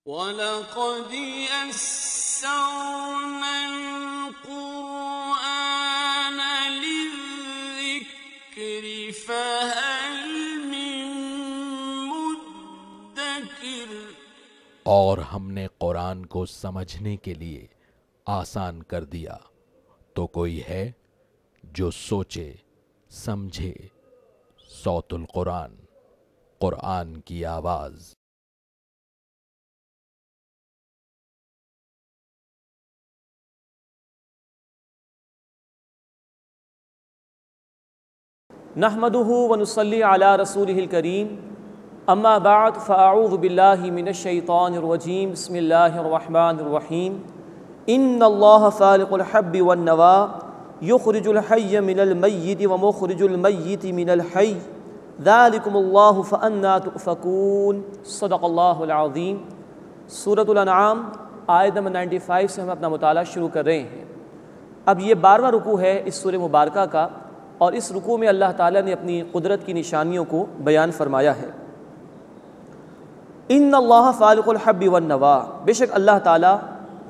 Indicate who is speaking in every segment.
Speaker 1: وَلَقَدْ يَسَّرْنَا الْقُرْآنَ لِلذِّكْرِ فَهَلْ مِن مُّدَّكِرٍ۔
Speaker 2: اور ہم نے قرآن کو سمجھنے کے لیے آسان کر دیا، تو کوئی ہے جو سوچے سمجھے۔ صوت القرآن، قرآن کی آواز۔
Speaker 3: نحمده ونصلي على رسوله الكريم اما بعد فاعوذ بالله من الشيطان الرجيم بسم الله الرحمن الرحيم ان الله فالق الحب والنوى يخرج الحي من الميت ومخرج الميت من الحي ذلكم الله فأنا تؤفكون۔ صدق اللہ العظیم۔ سورۃ الانعام آیت نمبر 95 سے ہم اپنا مطالعہ شروع کر رہے ہیں۔ اب یہ 12واں رکوع ہے اس سورہ مبارکہ کا، اور اس رکوع میں اللہ تعالیٰ نے اپنی قدرت کی نشانیوں کو بیان فرمایا ہے۔ ان اللہ فالق الحب والنوى، بے شک اللہ تعالیٰ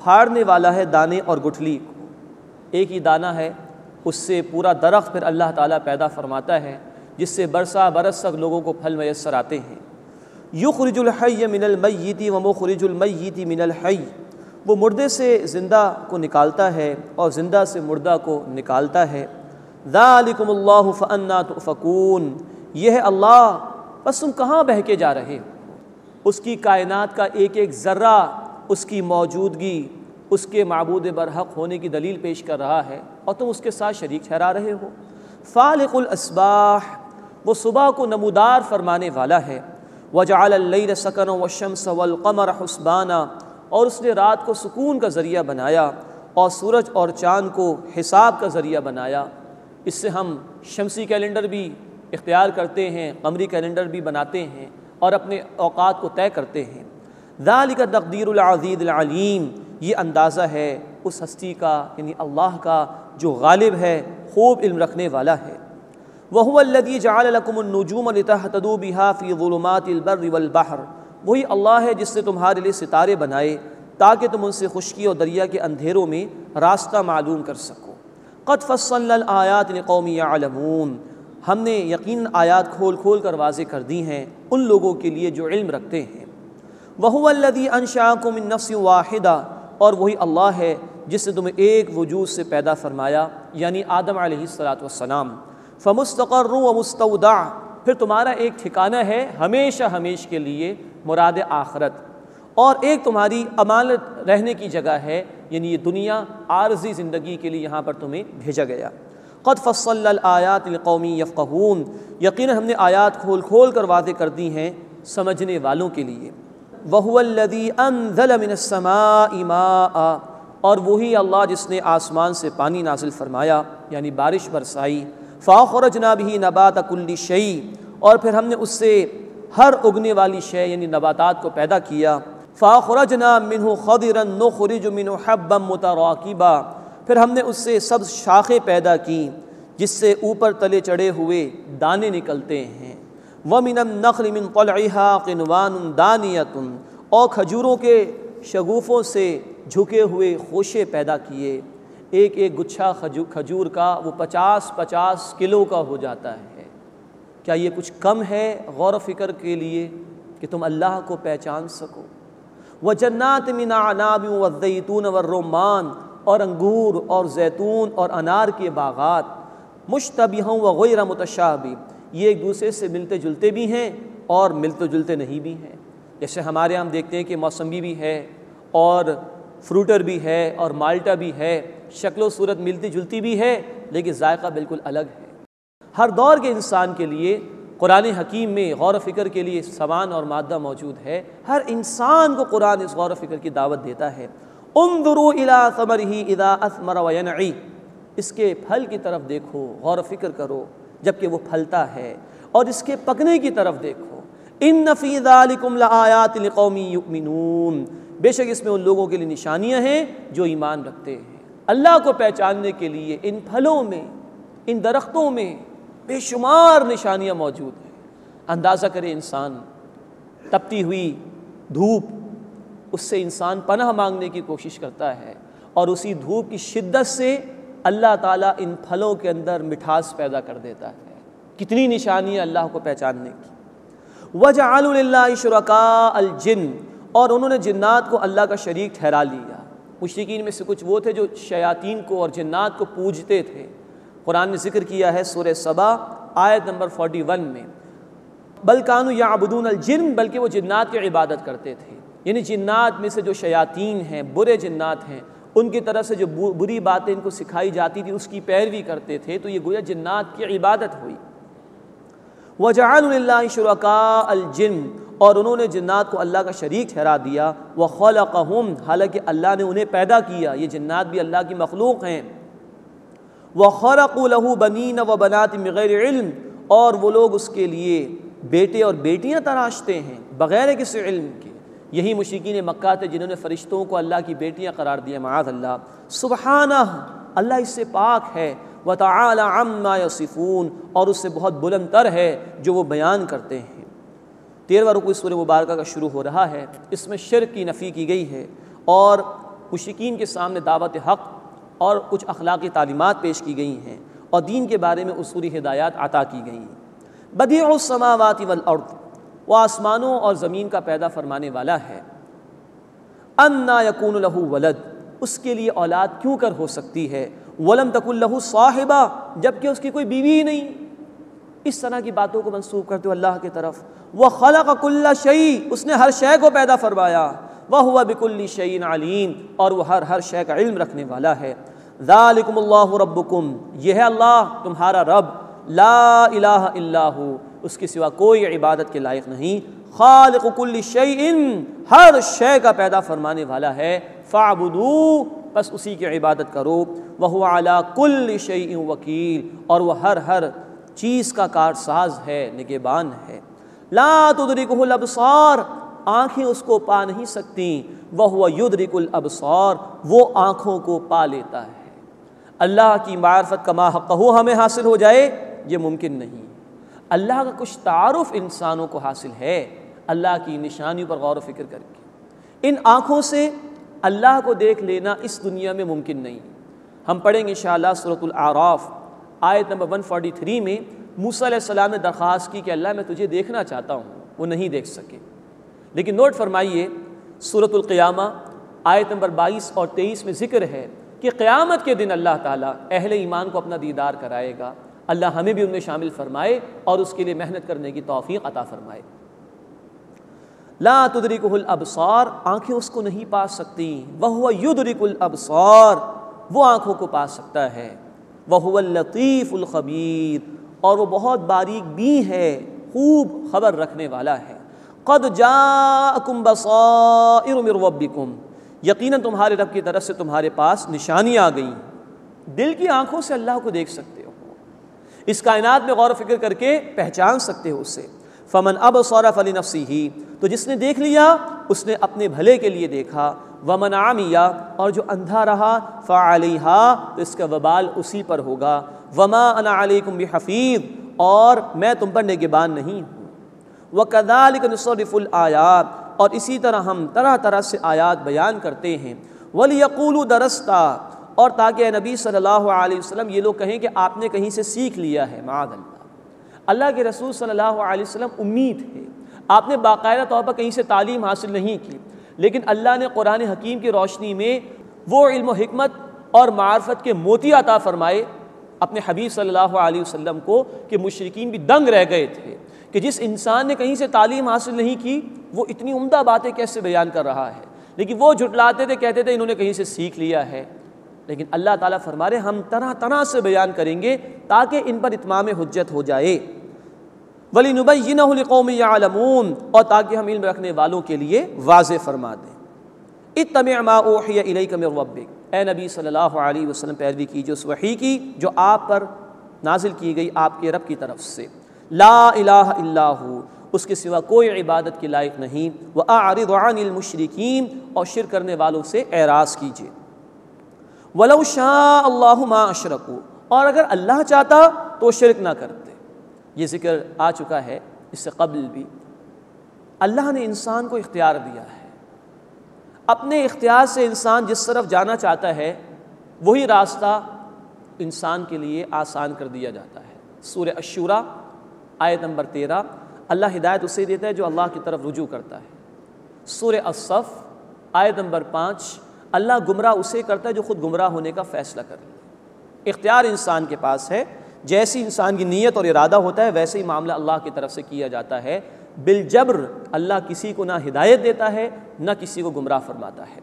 Speaker 3: پھاڑنے والا ہے دانے اور گٹھلی کو۔ ایک ہی دانہ ہے، اس سے پورا درخت پھر اللہ تعالیٰ پیدا فرماتا ہے، جس سے برسا برس تک لوگوں کو پھل میسر آتے ہیں۔ یخرج الحی من المیت ومخرج المیت من الحی، وہ مردے سے زندہ کو نکالتا ہے اور زندہ سے مردہ کو نکالتا ہے۔ ذالکم اللہ فأنا تؤفکون، یہ ہے اللہ، بس تم کہاں بہکے جا رہے ہو۔ اس کی کائنات کا ایک ایک ذرہ اس کی موجودگی، اس کے معبود برحق ہونے کی دلیل پیش کر رہا ہے، اور تم اس کے ساتھ شریک ٹھہرا رہے ہو۔ فالق الاصباح، وہ صبح کو نمودار فرمانے والا ہے۔ وجعل اللیل سکنا والشمس والقمر حسبانا، اور اس نے رات کو سکون کا ذریعہ بنایا اور سورج اور چاند کو حساب کا ذریعہ بنایا۔ اس سے ہم شمسی کیلنڈر بھی اختیار کرتے ہیں، قمری کیلنڈر بھی بناتے ہیں اور اپنے اوقات کو طے کرتے ہیں۔ ذالک تقدیر العزیز العلیم، یہ اندازہ ہے اس ہستی کا، یعنی اللہ کا، جو غالب ہے، خوب علم رکھنے والا ہے۔ وَهُوَ الَّذِي جَعَلَ لَكُمُ النُّجُومَ لِتَهْتَدُوا بِهَا فِي ظُلُمَاتِ الْبَرِّ وَالْبَحْرِ، وہی اللہ ہے جس نے تمہارے لیے ستارے بنائے تاکہ تم ان سے خشکی اور دریا کے اندھیروں میں راستہ معلوم کر سکو۔ قد فصلنا الآیات لقوم یعلمون، ہم نے یقین آیات کھول کھول کر واضح کر دی ہیں ان لوگوں کے لیے جو علم رکھتے ہیں۔ وَهُوَ الَّذِي أَنشَأَكُم مِّن نَّفْسٍ وَاحِدَةٍ، اور وہی اللہ ہے جس نے تمہیں ایک وجود سے پیدا فرمایا، یعنی آدم علیہ السلام۔ فَمُسْتَقَرٌّ وَمُسْتَوْدَعٌ، پھر تمہارا ایک ٹھکانہ ہے ہمیشہ ہمیش کے لیے، مراد آخرت، اور ایک تمہاری امانت رہنے کی جگہ ہے، یعنی یہ دنیا عارضی زندگی کے لیے یہاں پر تمہیں بھیجا گیا۔ قد فصلنا الآیات لقوم یفقہون، یقیناً ہم نے آیات کھول کھول کر واضح کر دی ہیں سمجھنے والوں کے لیے۔ وَهُوَ الَّذِي أَنزَلَ مِنَ السَّمَاءِ مَاءً، اور وہی اللہ جس نے آسمان سے پانی نازل فرمایا، یعنی بارش برسائی۔ فَأَخْرَجْنَا بِهِ نَبَاتَ كُلِّ شَيْءٍ، اور پھر ہم نے اس سے ہر اگنے والی شے یعنی نباتات کو پیدا کیا۔ فَأَخْرَجْنَا مِنْهُ خَضِرًا نُخْرِجُ مِنْهُ حَبًّا مُتَرَاكِبًا، پھر ہم نے اس سے سبز شاخیں پیدا کی جس سے اوپر تلے چڑھے ہوئے دانے نکلتے ہیں۔ وَمِنَ النَّخْلِ مِنْ طَلْعِهَا قِنْوَانٌ دَانِيَةٌ، اور کھجوروں کے شگوفوں سے جھکے ہوئے خوشے پیدا کیے۔ ایک ایک گچھا کھجور کا وہ 50 کلو کا ہو جاتا ہے۔ کیا یہ کچھ کم ہے غور و فکر کے لیے کہ تم اللہ کو پہچان سکو؟ وَجَنَّاتٍ مِّنْ أَعْنَابٍ وَالزَّيْتُونَ وَالرُّمَّانَ، اور انگور اور زیتون اور انار کے باغات۔ مُشْتَبِهًا وَغَيْرَ مُتَشَابِهٍ، یہ ایک دوسرے سے ملتے جلتے بھی ہیں اور ملتے جلتے نہیں بھی ہیں۔ جیسے ہمارے ہم دیکھتے ہیں کہ موسمی بھی ہے اور فروٹر بھی ہے اور مالٹا بھی ہے، شکل و صورت ملتی جلتی بھی ہے لیکن ذائقہ بالکل الگ ہے۔ ہر دور کے انسان کے لیے قرآن حکیم میں غور و فکر کے لیے سامان اور مادہ موجود ہے۔ ہر انسان کو قرآن اس غور و فکر کی دعوت دیتا ہے۔ انظروا الی ثمرہ اذا اثمر وینعی، اس کے پھل کی طرف دیکھو، غور و فکر کرو جبکہ وہ پھلتا ہے، اور اس کے پکنے کی طرف دیکھو۔ ان فی ذالکم لآیات لقوم یؤمنون، بے شک اس میں ان لوگوں کے لیے نشانیاں ہیں جو ایمان رکھتے ہیں۔ اللہ کو پہچاننے کے لیے ان پھلوں میں، ان درختوں میں بے شمار نشانیاں موجود ہیں۔ اندازہ کرے انسان، تپتی ہوئی دھوپ، اس سے انسان پناہ مانگنے کی کوشش کرتا ہے، اور اسی دھوپ کی شدت سے اللہ تعالیٰ ان پھلوں کے اندر مٹھاس پیدا کر دیتا ہے۔ کتنی نشانی ہے اللہ کو پہچاننے کی۔ وَجَعَلُوا لِلَّهِ شُرَكَاءَ الْجِنِّ، اور انہوں نے جنات کو اللہ کا شریک ٹھہرا لیا۔ مشرکین میں سے کچھ وہ تھے جو شیاطین کو اور جنات کو پوجتے تھے۔ قرآن نے ذکر کیا ہے سورہ سبا آیت نمبر 41 میں، بل کانوا یعبدون الجن، بلکہ وہ جنات کی عبادت کرتے تھے۔ یعنی جنات میں سے جو شیاطین ہیں، برے جنات ہیں، ان کی طرف سے جو بری باتیں ان کو سکھائی جاتی تھی اس کی پیروی کرتے تھے، تو یہ گویا جنات کی عبادت ہوئی۔ وَجَعَلُوا لِلَّهِ شُرَكَاءَ الْجِنِّ، اور انہوں نے جنات کو اللہ کا شریک ٹھہرا دیا۔ وَخَلَقَهُمْ، حالانکہ اللہ نے انہیں پیدا کیا، یہ جنات بھی اللہ کی مخلوق ہیں۔ وَخَرَقُوا لَهُ بَنِينَ وَبَنَاتٍ بِغَيْرِ عِلْمٍ، اور وہ لوگ اس کے لیے بیٹے اور بیٹیاں تراشتے ہیں بغیر کسی علم کے۔ یہی مشرکین مکہ تھے جنہوں نے فرشتوں کو اللہ کی بیٹیاں قرار دیا، معاذ اللہ۔ سبحانہ، اللہ اس سے پاک ہے۔ وَتَعَالَى عَمَّا يَصِفُونَ، اور اس سے بہت بلند تر ہے جو وہ بیان کرتے ہیں۔ 13واں رکوع اس سورہ مبارکہ کا شروع ہو رہا ہے، اس میں شرک کی نفی کی گئی ہے اور مشرکین کے سامنے دعوت حق اور کچھ اخلاقی تعلیمات پیش کی گئی ہیں، اور دین کے بارے میں اصولی ہدایات عطا کی گئی ہیں۔ بدیع السماوات والارض، وہ آسمانوں اور زمین کا پیدا فرمانے والا ہے۔ انا یکون لہ ولد، اس کے لیے اولاد کیوں کر ہو سکتی ہے۔ ولم تکن لہ صاحبہ، جبکہ اس کی کوئی بیوی ہی نہیں۔ اس طرح کی باتوں کو منسوب کرتے ہو اللہ کی طرف۔ وخلق کل شیء، اس نے ہر شے کو پیدا فرمایا۔ وہو بکل شیء علیم، اور وہ ہر شے کا علم رکھنے والا ہے۔ ذالکم اللہ ربکم، یہ ہے اللہ تمہارا رب، لا الہ الا ہو، اس کے سوا کوئی عبادت کے لائق نہیں۔ خالق کل شیء، ہر شے کا پیدا فرمانے والا ہے۔ فاعبدوہ، بس اسی کی عبادت کرو۔ وہو علی کل شیء وکیل، اور وہ ہر چیز کا کارساز ہے، نگہبان ہے۔ لا تدرکہ الابصار، آنکھیں اس کو پا نہیں سکتی۔ وہو یدرک الابصار، وہ آنکھوں کو پا لیتا ہے۔ اللہ کی معرفت کما حقہ ہمیں حاصل ہو جائے، یہ ممکن نہیں۔ اللہ کا کچھ تعارف انسانوں کو حاصل ہے، اللہ کی نشانیوں پر غور و فکر کر کے۔ ان آنکھوں سے اللہ کو دیکھ لینا اس دنیا میں ممکن نہیں۔ ہم پڑھیں گے انشاءاللہ سورۃ الاعراف آیت نمبر 143 میں، موسیٰ علیہ السلام نے درخواست کی کہ اللہ میں تجھے دیکھنا چاہتا ہوں، وہ نہیں دیکھ سکے۔ لیکن نوٹ فرمائیے سورۃ القیامہ آیت نمبر 22 اور 23 میں ذکر ہے کہ قیامت کے دن اللہ تعالیٰ اہل ایمان کو اپنا دیدار کرائے گا۔ اللہ ہمیں بھی ان میں شامل فرمائے اور اس کے لیے محنت کرنے کی توفیق عطا فرمائے۔ لا تدرکہ الابصار، آنکھیں اس کو نہیں پا سکتی۔ وہو یدرک الابصار، وہ آنکھوں کو پا سکتا ہے۔ وہو اللطیف الخبیر، اور وہ بہت باریک بھی ہے، خوب خبر رکھنے والا ہے۔ قد جاءکم بصائر من ربکم، یقیناً تمہارے رب کی طرف سے تمہارے پاس نشانیاں آ گئیں۔ دل کی آنکھوں سے اللہ کو دیکھ سکتے ہو، اس کائنات میں غور و فکر کر کے پہچان سکتے ہو اسے۔ فمن ابصر فلنفسہ، تو جس نے دیکھ لیا اس نے اپنے بھلے کے لیے دیکھا۔ ومن عمی، اور جو اندھا رہا، فعلیہا، تو اس کا وبال اسی پر ہوگا۔ وما انا علیکم بحفیظ، اور میں تم پر نگہبان نہیں ہوں۔ وکذالک نصرف الآیات، اور اسی طرح ہم طرح طرح سے آیات بیان کرتے ہیں۔ ولیقولوا درستا، اور تاکہ اے نبی صلی اللہ علیہ وسلم یہ لوگ کہیں کہ آپ نے کہیں سے سیکھ لیا ہے۔ معاذ اللہ، اللہ کے رسول صلی اللہ علیہ وسلم امی تھے، آپ نے باقاعدہ طور پر کہیں سے تعلیم حاصل نہیں کی، لیکن اللہ نے قرآن حکیم کی روشنی میں وہ علم و حکمت اور معرفت کے موتی عطا فرمائے اپنے حبیب صلی اللہ علیہ وسلم کو کہ مشرکین بھی دنگ رہ گئے تھے کہ جس انسان نے کہیں سے تعلیم حاصل نہیں کی وہ اتنی عمدہ باتیں کیسے بیان کر رہا ہے، لیکن وہ جھٹلاتے تھے، کہتے تھے انہوں نے کہیں سے سیکھ لیا ہے۔ لیکن اللہ تعالیٰ فرما رہے ہم طرح طرح سے بیان کریں گے تاکہ ان پر اتمام حجت ہو جائے۔ وَلِنُبَيِّنَهُ لِقَوْمٍ يَعْلَمُونَ، اور تاکہ ہم علم رکھنے والوں کے لیے واضح فرما دیں۔ اتَّبِعْ مَا أُوحِيَ إِلَيْكَ مِن رَّبِّكَ، اے نبی صلی اللہ علیہ وسلم پیروی کیجیے اس وحی کی جو آپ پر نازل کی گئی آپ کے رب کی طرف سے۔ لا الہ الا ہو، اس کے سوا کوئی عبادت کے لائق نہیں۔ وَأَعْرِضْ عَنِ الْمُشْرِكِينَ، اور شرک کرنے والوں سے اعراض کیجیے۔ وَلَوْ شَاءَ اللَّهُ مَا أَشْرَكُوا، اور اگر اللہ چاہتا تو شرک نہ کرتے۔ یہ ذکر آ چکا ہے اس سے قبل بھی۔ اللہ نے انسان کو اختیار دیا ہے، اپنے اختیار سے انسان جس طرف جانا چاہتا ہے وہی راستہ انسان کے لیے آسان کر دیا جاتا ہے۔ سورہ الشورى آیت نمبر 13، اللہ ہدایت اسے دیتا ہے جو اللہ کی طرف رجوع کرتا ہے۔ سورہ الصف آیت نمبر 5، اللہ گمراہ اسے کرتا ہے جو خود گمراہ ہونے کا فیصلہ کر لے۔ اختیار انسان کے پاس ہے، جیسی انسان کی نیت اور ارادہ ہوتا ہے ویسے ہی معاملہ اللہ کی طرف سے کیا جاتا ہے۔ بالجبر اللہ کسی کو نہ ہدایت دیتا ہے نہ کسی کو گمراہ فرماتا ہے۔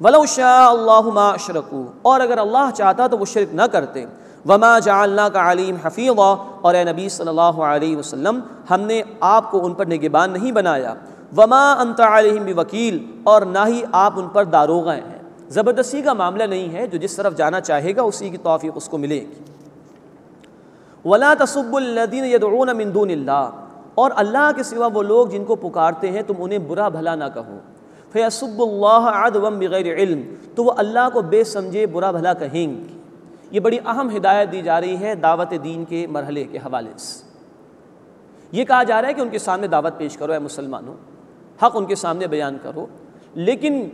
Speaker 3: وَلَوْ شَاءَ اللَّهُ مَا أَشْرَكُوا، اور اگر اللہ چاہتا تو وہ شرک نہ کرتے۔ وَمَا جَعَلْنَاكَ عَلَيْهِمْ حَفِيظًا، اور اے نبی صلی اللہ علیہ وسلم ہم نے آپ کو ان پر نگہبان نہیں بنایا۔ وَمَا أَنْتَ عَلَيْهِمْ بِوَكِيلٍ، اور نہ ہی آپ ان پر داروغہ ہیں۔ زبردستی کا معاملہ نہیں ہے، جو جس طرف جانا چاہے گا اسی کی توفیق اس کو ملے گی۔ وَلَا تَسُبُّوا الَّذِينَ يَدْعُونَ مِن دُونِ اللَّهِ، اور اللہ کے سوا وہ لوگ جن کو پکارتے ہیں تم انہیں برا بھلا نہ کہو۔ فَيَسُبُّ اللَّهَ عَدْوًا بِغَيْرِ عِلْم، تو وہ اللہ کو بے سمجھے برا بھلا کہیں گے۔ یہ بڑی اہم ہدایت دی جا رہی ہے دعوت دین کے مرحلے کے حوالے سے۔ یہ کہا جا رہا ہے کہ ان کے سامنے دعوت پیش کرو اے مسلمانوں، حق ان کے سامنے بیان کرو، لیکن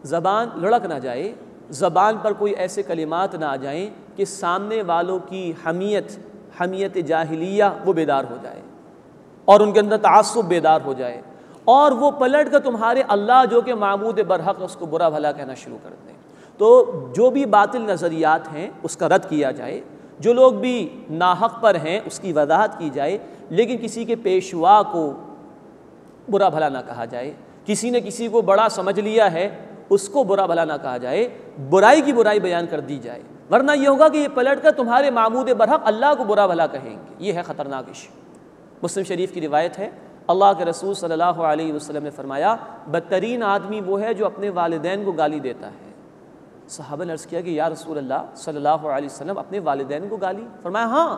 Speaker 3: زبان لڑک نہ جائے، زبان پر کوئی ایسے کلمات نہ آ جائیں کہ سامنے والوں کی حمیت جاہلیہ وہ بیدار ہو جائے اور ان کے اندر تعصب بیدار ہو جائے، اور وہ پلٹ کر تمہارے اللہ جو کہ معبود برحق اس کو برا بھلا کہنا شروع کر دیں۔ تو جو بھی باطل نظریات ہیں اس کا رد کیا جائے، جو لوگ بھی ناحق پر ہیں اس کی وضاحت کی جائے، لیکن کسی کے پیشوا کو برا بھلا نہ کہا جائے، کسی نے کسی کو بڑا سمجھ لیا ہے اس کو برا بھلا نہ کہا جائے، برائی کی برائی بیان کر دی جائے، ورنہ یہ ہوگا کہ یہ پلٹ کر تمہارے معبود برحق اللہ کو برا بھلا کہیں گے۔ یہ ہے خطرناک ایشو۔ مسلم شریف کی روایت ہے، اللہ کے رسول صلی اللہ علیہ وسلم نے فرمایا بدترین آدمی وہ ہے جو اپنے والدین کو گالی دیتا ہے۔ صحابہ نے عرض کیا کہ یا رسول اللہ صلی اللہ علیہ وسلم اپنے والدین کو گالی؟ فرمایا ہاں،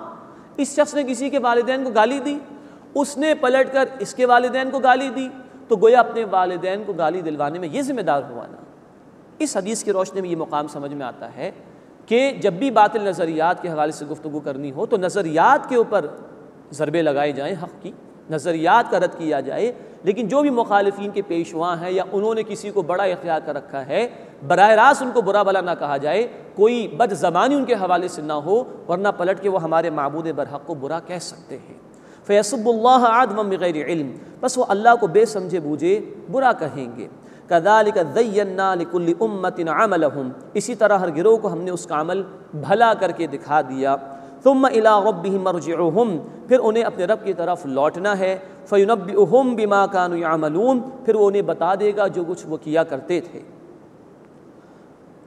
Speaker 3: اس شخص نے کسی کے والدین کو گالی دی، اس نے پلٹ کر اس کے والدین کو گالی دی، تو گویا اپنے والدین کو گالی دلوانے میں یہ ذمہ دار ہوا نا۔ اس حدیث کی روشنی میں یہ مقام سمجھ میں آتا ہے کہ جب بھی باطل نظریات کے حوالے سے گفتگو کرنی ہو تو نظریات کے اوپر ضربے لگائے جائیں، حق کی نظریات کا رد کیا جائے، لیکن جو بھی مخالفین کے پیشواں ہیں یا انہوں نے کسی کو بڑا اختیار کر رکھا ہے براہ راست ان کو برا بھلا نہ کہا جائے، کوئی بد زبانی ان کے حوالے سے نہ ہو، ورنہ پلٹ کے وہ ہمارے معبود برحق کو برا کہہ سکتے ہیں۔ فَيَسُبُّ اللَّهَ عَدْوًا بِغَيْرِ عِلْم، بس وہ اللہ کو بے سمجھے بوجھے برا کہیں گے۔ كَذَلِكَ زَيَّنَّا لِكُلِّ أُمَّةٍ عَمَلَهُمْ، اسی طرح ہر گروہ کو ہم نے اس کا عمل بھلا کر کے دکھا دیا۔ ثُمَّ إِلَىٰ رَبِّهِمْ مَرْجِعُهُمْ، پھر انہیں اپنے رب کی طرف لوٹنا ہے۔ فَيُنَبِّئُهُمْ بِمَا كَانُوا يَعْمَلُونَ، پھر وہ انہیں بتا دے گا جو کچھ وہ کیا کرتے تھے۔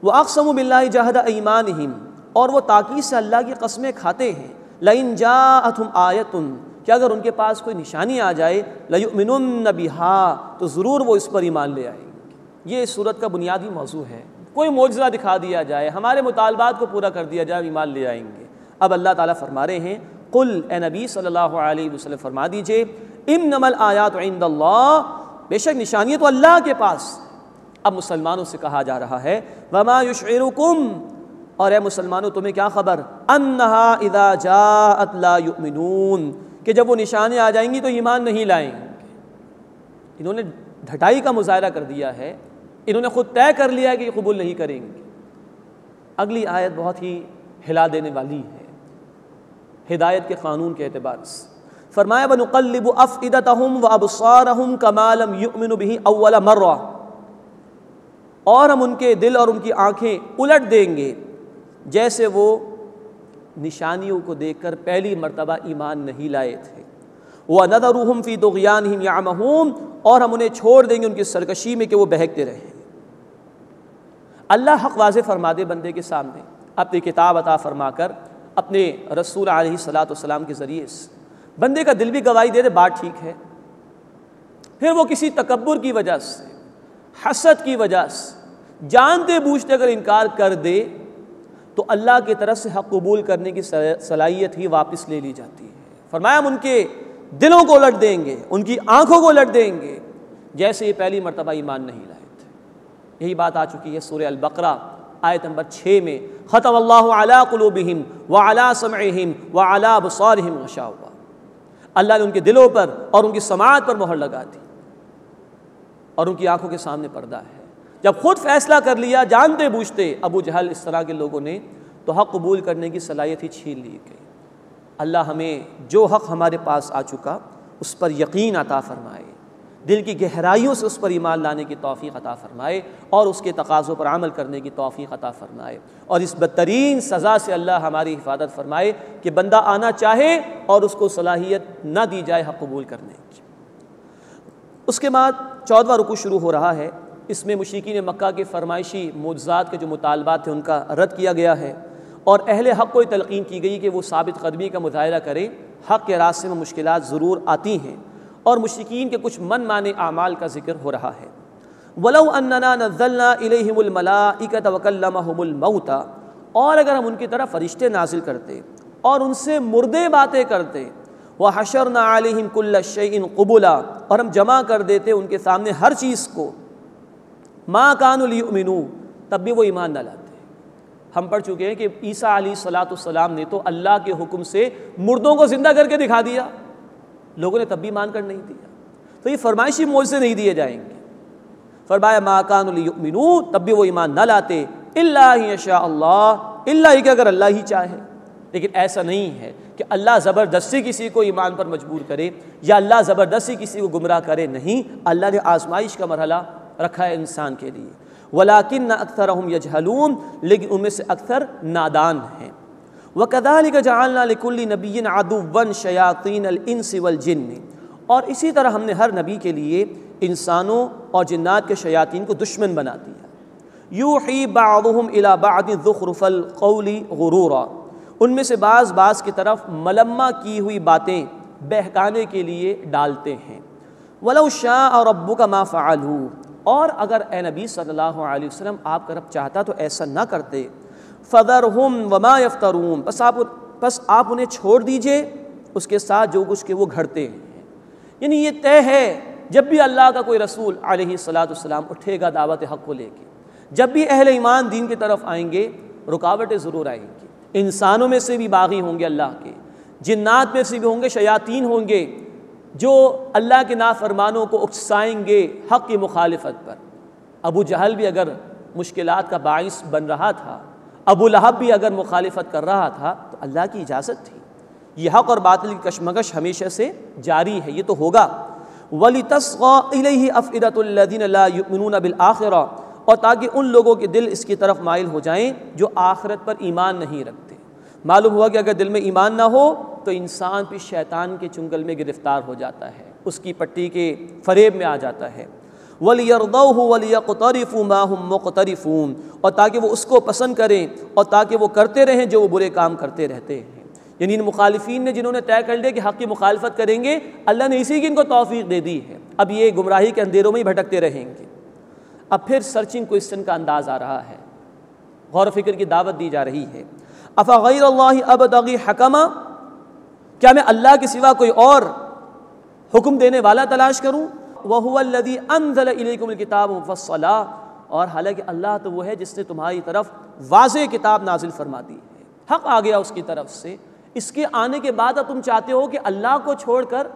Speaker 3: وَأَقْسَمُوا بِاللَّهِ جَهْدَ أَيْمَانِهِمْ، اور وہ تاکید سے اللہ کی قسمیں کھاتے ہیں۔ لَإِن جَاءَتْهُمْ آیَةٌ، کہ اگر ان کے پاس کوئی نشانی آ جائے، لَيُؤْمِنُنَّ بِهَا، تو ضرور وہ اس پر ایمان لے آئیں گے۔ یہ اس صورت کا بنیادی موضوع ہے، کوئی معجزہ دکھا دیا جائے، ہمارے مطالبات کو پورا کر دیا جائے، ایمان لے آئیں گے۔ اب اللہ تعالیٰ فرما رہے ہیں قل، اے نبی صلی اللہ علیہ وسلم فرما دیجئے، انما الآیات عند اللہ، بے شک نشانیاں تو اللہ کے پاس۔ اب مسلمانوں سے کہا جا رہا ہے وما یشعرکم، اور اے مسلمانوں تمہیں کیا خبر، انہا اذا جاءت لا یؤمنون، کہ جب وہ نشانیاں آ جائیں گی تو ایمان نہیں لائیں گے۔ انہوں نے ڈھٹائی کا مظاہرہ کر دیا ہے، انہوں نے خود طے کر لیا ہے کہ یہ قبول نہیں کریں گے۔ اگلی آیت بہت ہی ہلا دینے والی ہے ہدایت کے قانون کے اعتبار سے۔ فرمایا وَنُقَلِّبُ أَفْئِدَتَهُمْ وَأَبْصَارَهُمْ كَمَا لَمْ يُؤْمِنُوا بِهِ أَوَّلَ مَرَّةٍ، اور ہم ان کے دل اور ان کی آنکھیں الٹ دیں گے جیسے وہ نشانیوں کو دیکھ کر پہلی مرتبہ ایمان نہیں لائے تھے۔ وَنَذَرُهُمْ فِي طُغْيَانِهِمْ يَعْمَهُونَ، اور ہم انہیں چھوڑ دیں گے ان کی سرکشی میں کہ وہ بہکتے رہیں۔ اللہ حق واضح فرما دے بندے کے سامنے اپنی کتاب عطا فرما کر، اپنے رسول علیہ الصلاۃ والسلام کے ذریعے سے بندے کا دل بھی گواہی دے دے بات ٹھیک ہے، پھر وہ کسی تکبر کی وجہ سے، حسد کی وجہ سے جانتے بوجھتے اگر انکار کر دے تو اللہ کی طرف سے حق قبول کرنے کی صلاحیت ہی واپس لے لی جاتی ہے۔ فرمایا ہم ان کے دلوں کو الٹ دیں گے، ان کی آنکھوں کو الٹ دیں گے جیسے یہ پہلی مرتبہ ایمان نہیں لائے تھے۔ یہی بات آ چکی ہے سورہ البقرہ آیت نمبر 6 میں، ختم اللہ علی قلوبہم وعلی سمعہم وعلی ابصارہم غشاوہ، اللہ نے ان کے دلوں پر اور ان کی سماعت پر مہر لگا دی اور ان کی آنکھوں کے سامنے پردہ ہے۔ جب خود فیصلہ کر لیا جانتے بوجھتے ابو جہل اس طرح کے لوگوں نے، تو حق قبول کرنے کی صلاحیت ہی چھین لی گئی۔ اللہ ہمیں جو حق ہمارے پاس آ چکا اس پر یقین عطا فرمائے، دل کی گہرائیوں سے اس پر ایمان لانے کی توفیق عطا فرمائے، اور اس کے تقاضوں پر عمل کرنے کی توفیق عطا فرمائے، اور اس بدترین سزا سے اللہ ہماری حفاظت فرمائے کہ بندہ آنا چاہے اور اس کو صلاحیت نہ دی جائے حق قبول کرنے کی۔ اس کے بعد 14واں رکوع شروع ہو رہا ہے۔ اس میں مشرکین مکہ کے فرمائشی معجزات کے جو مطالبات تھے ان کا رد کیا گیا ہے، اور اہل حق کو یہ تلقین کی گئی کہ وہ ثابت قدمی کا مظاہرہ کریں۔ حق کے راستے میں مشکلات ضرور آتی ہیں، اور مشرکین کے کچھ من مانے اعمال کا ذکر ہو رہا ہے۔ وَلَوْ أَنَّنَا نَزَّلْنَا إِلَيْهِمُ الْمَلَائِكَةَ وَكَلَّمَهُمُ الْمَوْتَى، اور اگر ہم ان کی طرف فرشتے نازل کرتے اور ان سے مردے باتیں کرتے، وَحَشَرْنَا عَلَيْهِمْ كُلَّ شَيْءٍ قُبُلًا، اور ہم جمع کر دیتے ان کے سامنے ہر چیز کو، مَا كَانُوا لِيُؤْمِنُوا، تب بھی وہ ایمان نہ لاتے۔ ہم پڑھ چکے ہیں کہ عیسیٰ علیہ السلام نے تو اللہ کے حکم سے مردوں کو زندہ کر کے دکھا دیا، لوگوں نے تب بھی مان کر نہیں دیا۔ تو یہ فرمائشی معجزے نہیں دیے جائیں گے۔ فرمایا ما كانوا ليؤمنوا، تب بھی وہ ایمان نہ لاتے، الا ان یشاء اللہ، الا کہ اگر اللہ ہی چاہے۔ لیکن ایسا نہیں ہے کہ اللہ زبردستی کسی کو ایمان پر مجبور کرے یا اللہ زبردستی کسی کو گمراہ کرے، نہیں، اللہ نے آزمائش کا مرحلہ رکھا ہے انسان کے لیے۔ وَلَٰكِنَّ أَكْثَرَهُمْ يَجْهَلُونَ، لیکن ان میں سے اکثر نادان ہیں۔ وَكَذَٰلِكَ جَعَلْنَا لِكُلِّ نَبِيٍّ عَدُوًّا شَيَاطِينَ الْإِنسِ وَالْجِنِّ، اور اسی طرح ہم نے ہر نبی کے لیے انسانوں اور جنات کے شیاطین کو دشمن بنا دیا۔ یوحی بعضهم الی بعض زخرف القول غرورا، ان میں سے بعض کی طرف ملمہ کی ہوئی باتیں بہکانے کے لیے ڈالتے ہیں۔ وَلَوْ شَاءَ رَبُّكَ مَا فَعَلُوهُ، اور اگر اے نبی صلی اللہ علیہ وسلم آپ کا رب چاہتا تو ایسا نہ کرتے۔ فَذَرْهُمْ وَمَا يَفْتَرُونَ، بس آپ انہیں چھوڑ دیجئے اس کے ساتھ جو کچھ کہ وہ گھڑتے ہیں۔ یعنی یہ طے ہے جب بھی اللہ کا کوئی رسول علیہ السلام اٹھے گا دعوت حق کو لے کے، جب بھی اہل ایمان دین کی طرف آئیں گے رکاوٹیں ضرور آئیں گی۔ انسانوں میں سے بھی باغی ہوں گے اللہ کے، جنات میں سے بھی ہوں گے، شیاطین ہوں گے جو اللہ کے نافرمانوں کو اکسائیں گے حق کی مخالفت پر۔ ابو جہل بھی اگر مشکلات کا باعث بن رہا تھا، ابو لہب بھی اگر مخالفت کر رہا تھا، تو اللہ کی اجازت تھی۔ یہ حق اور باطل کی کشمکش ہمیشہ سے جاری ہے، یہ تو ہوگا۔ وَلِتَصْغَىٰ إِلَيْهِ أَفْئِدَةُ الَّذِينَ لَا يُؤْمِنُونَ بِالْآخِرَةِ، اور تاکہ ان لوگوں کے دل اس کی طرف مائل ہو جائیں جو آخرت پر ایمان نہیں رکھتے۔ معلوم ہوا کہ اگر دل میں ایمان نہ ہو تو انسان بھی شیطان کے چنگل میں گرفتار ہو جاتا ہے، اس کی پٹی کے فریب میں آ جاتا ہے۔ وَلِيَرْضَوْهُ وَلِيَقْتَرِفُوا مَا هُمْ مُقْتَرِفُونَ، اور تاکہ وہ اس کو پسند کریں اور تاکہ وہ کرتے رہیں جو وہ برے کام کرتے رہتے ہیں۔ یعنی ان مخالفین نے جنہوں نے طے کر لیا کہ حق کی مخالفت کریں گے، اللہ نے اسی کی ان کو توفیق دے دی ہے، اب یہ گمراہی کے اندھیروں میں ہی بھٹکتے رہیں گے۔ اب پھر سرچنگ کوئسچن کا انداز آ رہا ہے، غور و فکر کی دعوت دی جا رہی ہے۔ افغیر اللہ ابتغی حکما، کیا میں اللہ کے سوا کوئی اور حکم دینے والا تلاش کروں؟ وَهُوَ الَّذِي أَنزَلَ إِلَيْكُمُ الْكِتَابَ مُفَصَّلًا، اور حالانکہ اللہ تو وہ ہے جس نے تمہاری طرف واضح کتاب نازل فرما دی ہے، حق آ گیا اس کی طرف سے۔ اس کے آنے کے بعد اب تم چاہتے ہو کہ اللہ کو چھوڑ کر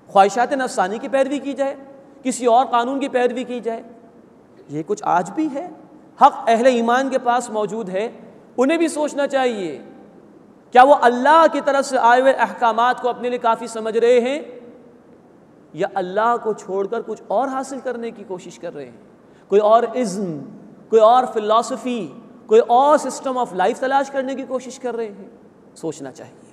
Speaker 3: خواہشات نفسانی کی پیروی کی جائے، کسی اور قانون کی پیروی کی جائے۔ یہ کچھ آج بھی ہے، حق اہل ایمان کے پاس موجود ہے، انہیں بھی سوچنا چاہیے کیا وہ اللہ کی طرف سے آئے ہوئے احکامات کو اپنے لیے کافی سمجھ رہے ہیں، یا اللہ کو چھوڑ کر کچھ اور حاصل کرنے کی کوشش کر رہے ہیں، کوئی اور ازم، کوئی اور فلسفی، کوئی اور سسٹم آف لائف تلاش کرنے کی کوشش کر رہے ہیں۔ سوچنا چاہیے۔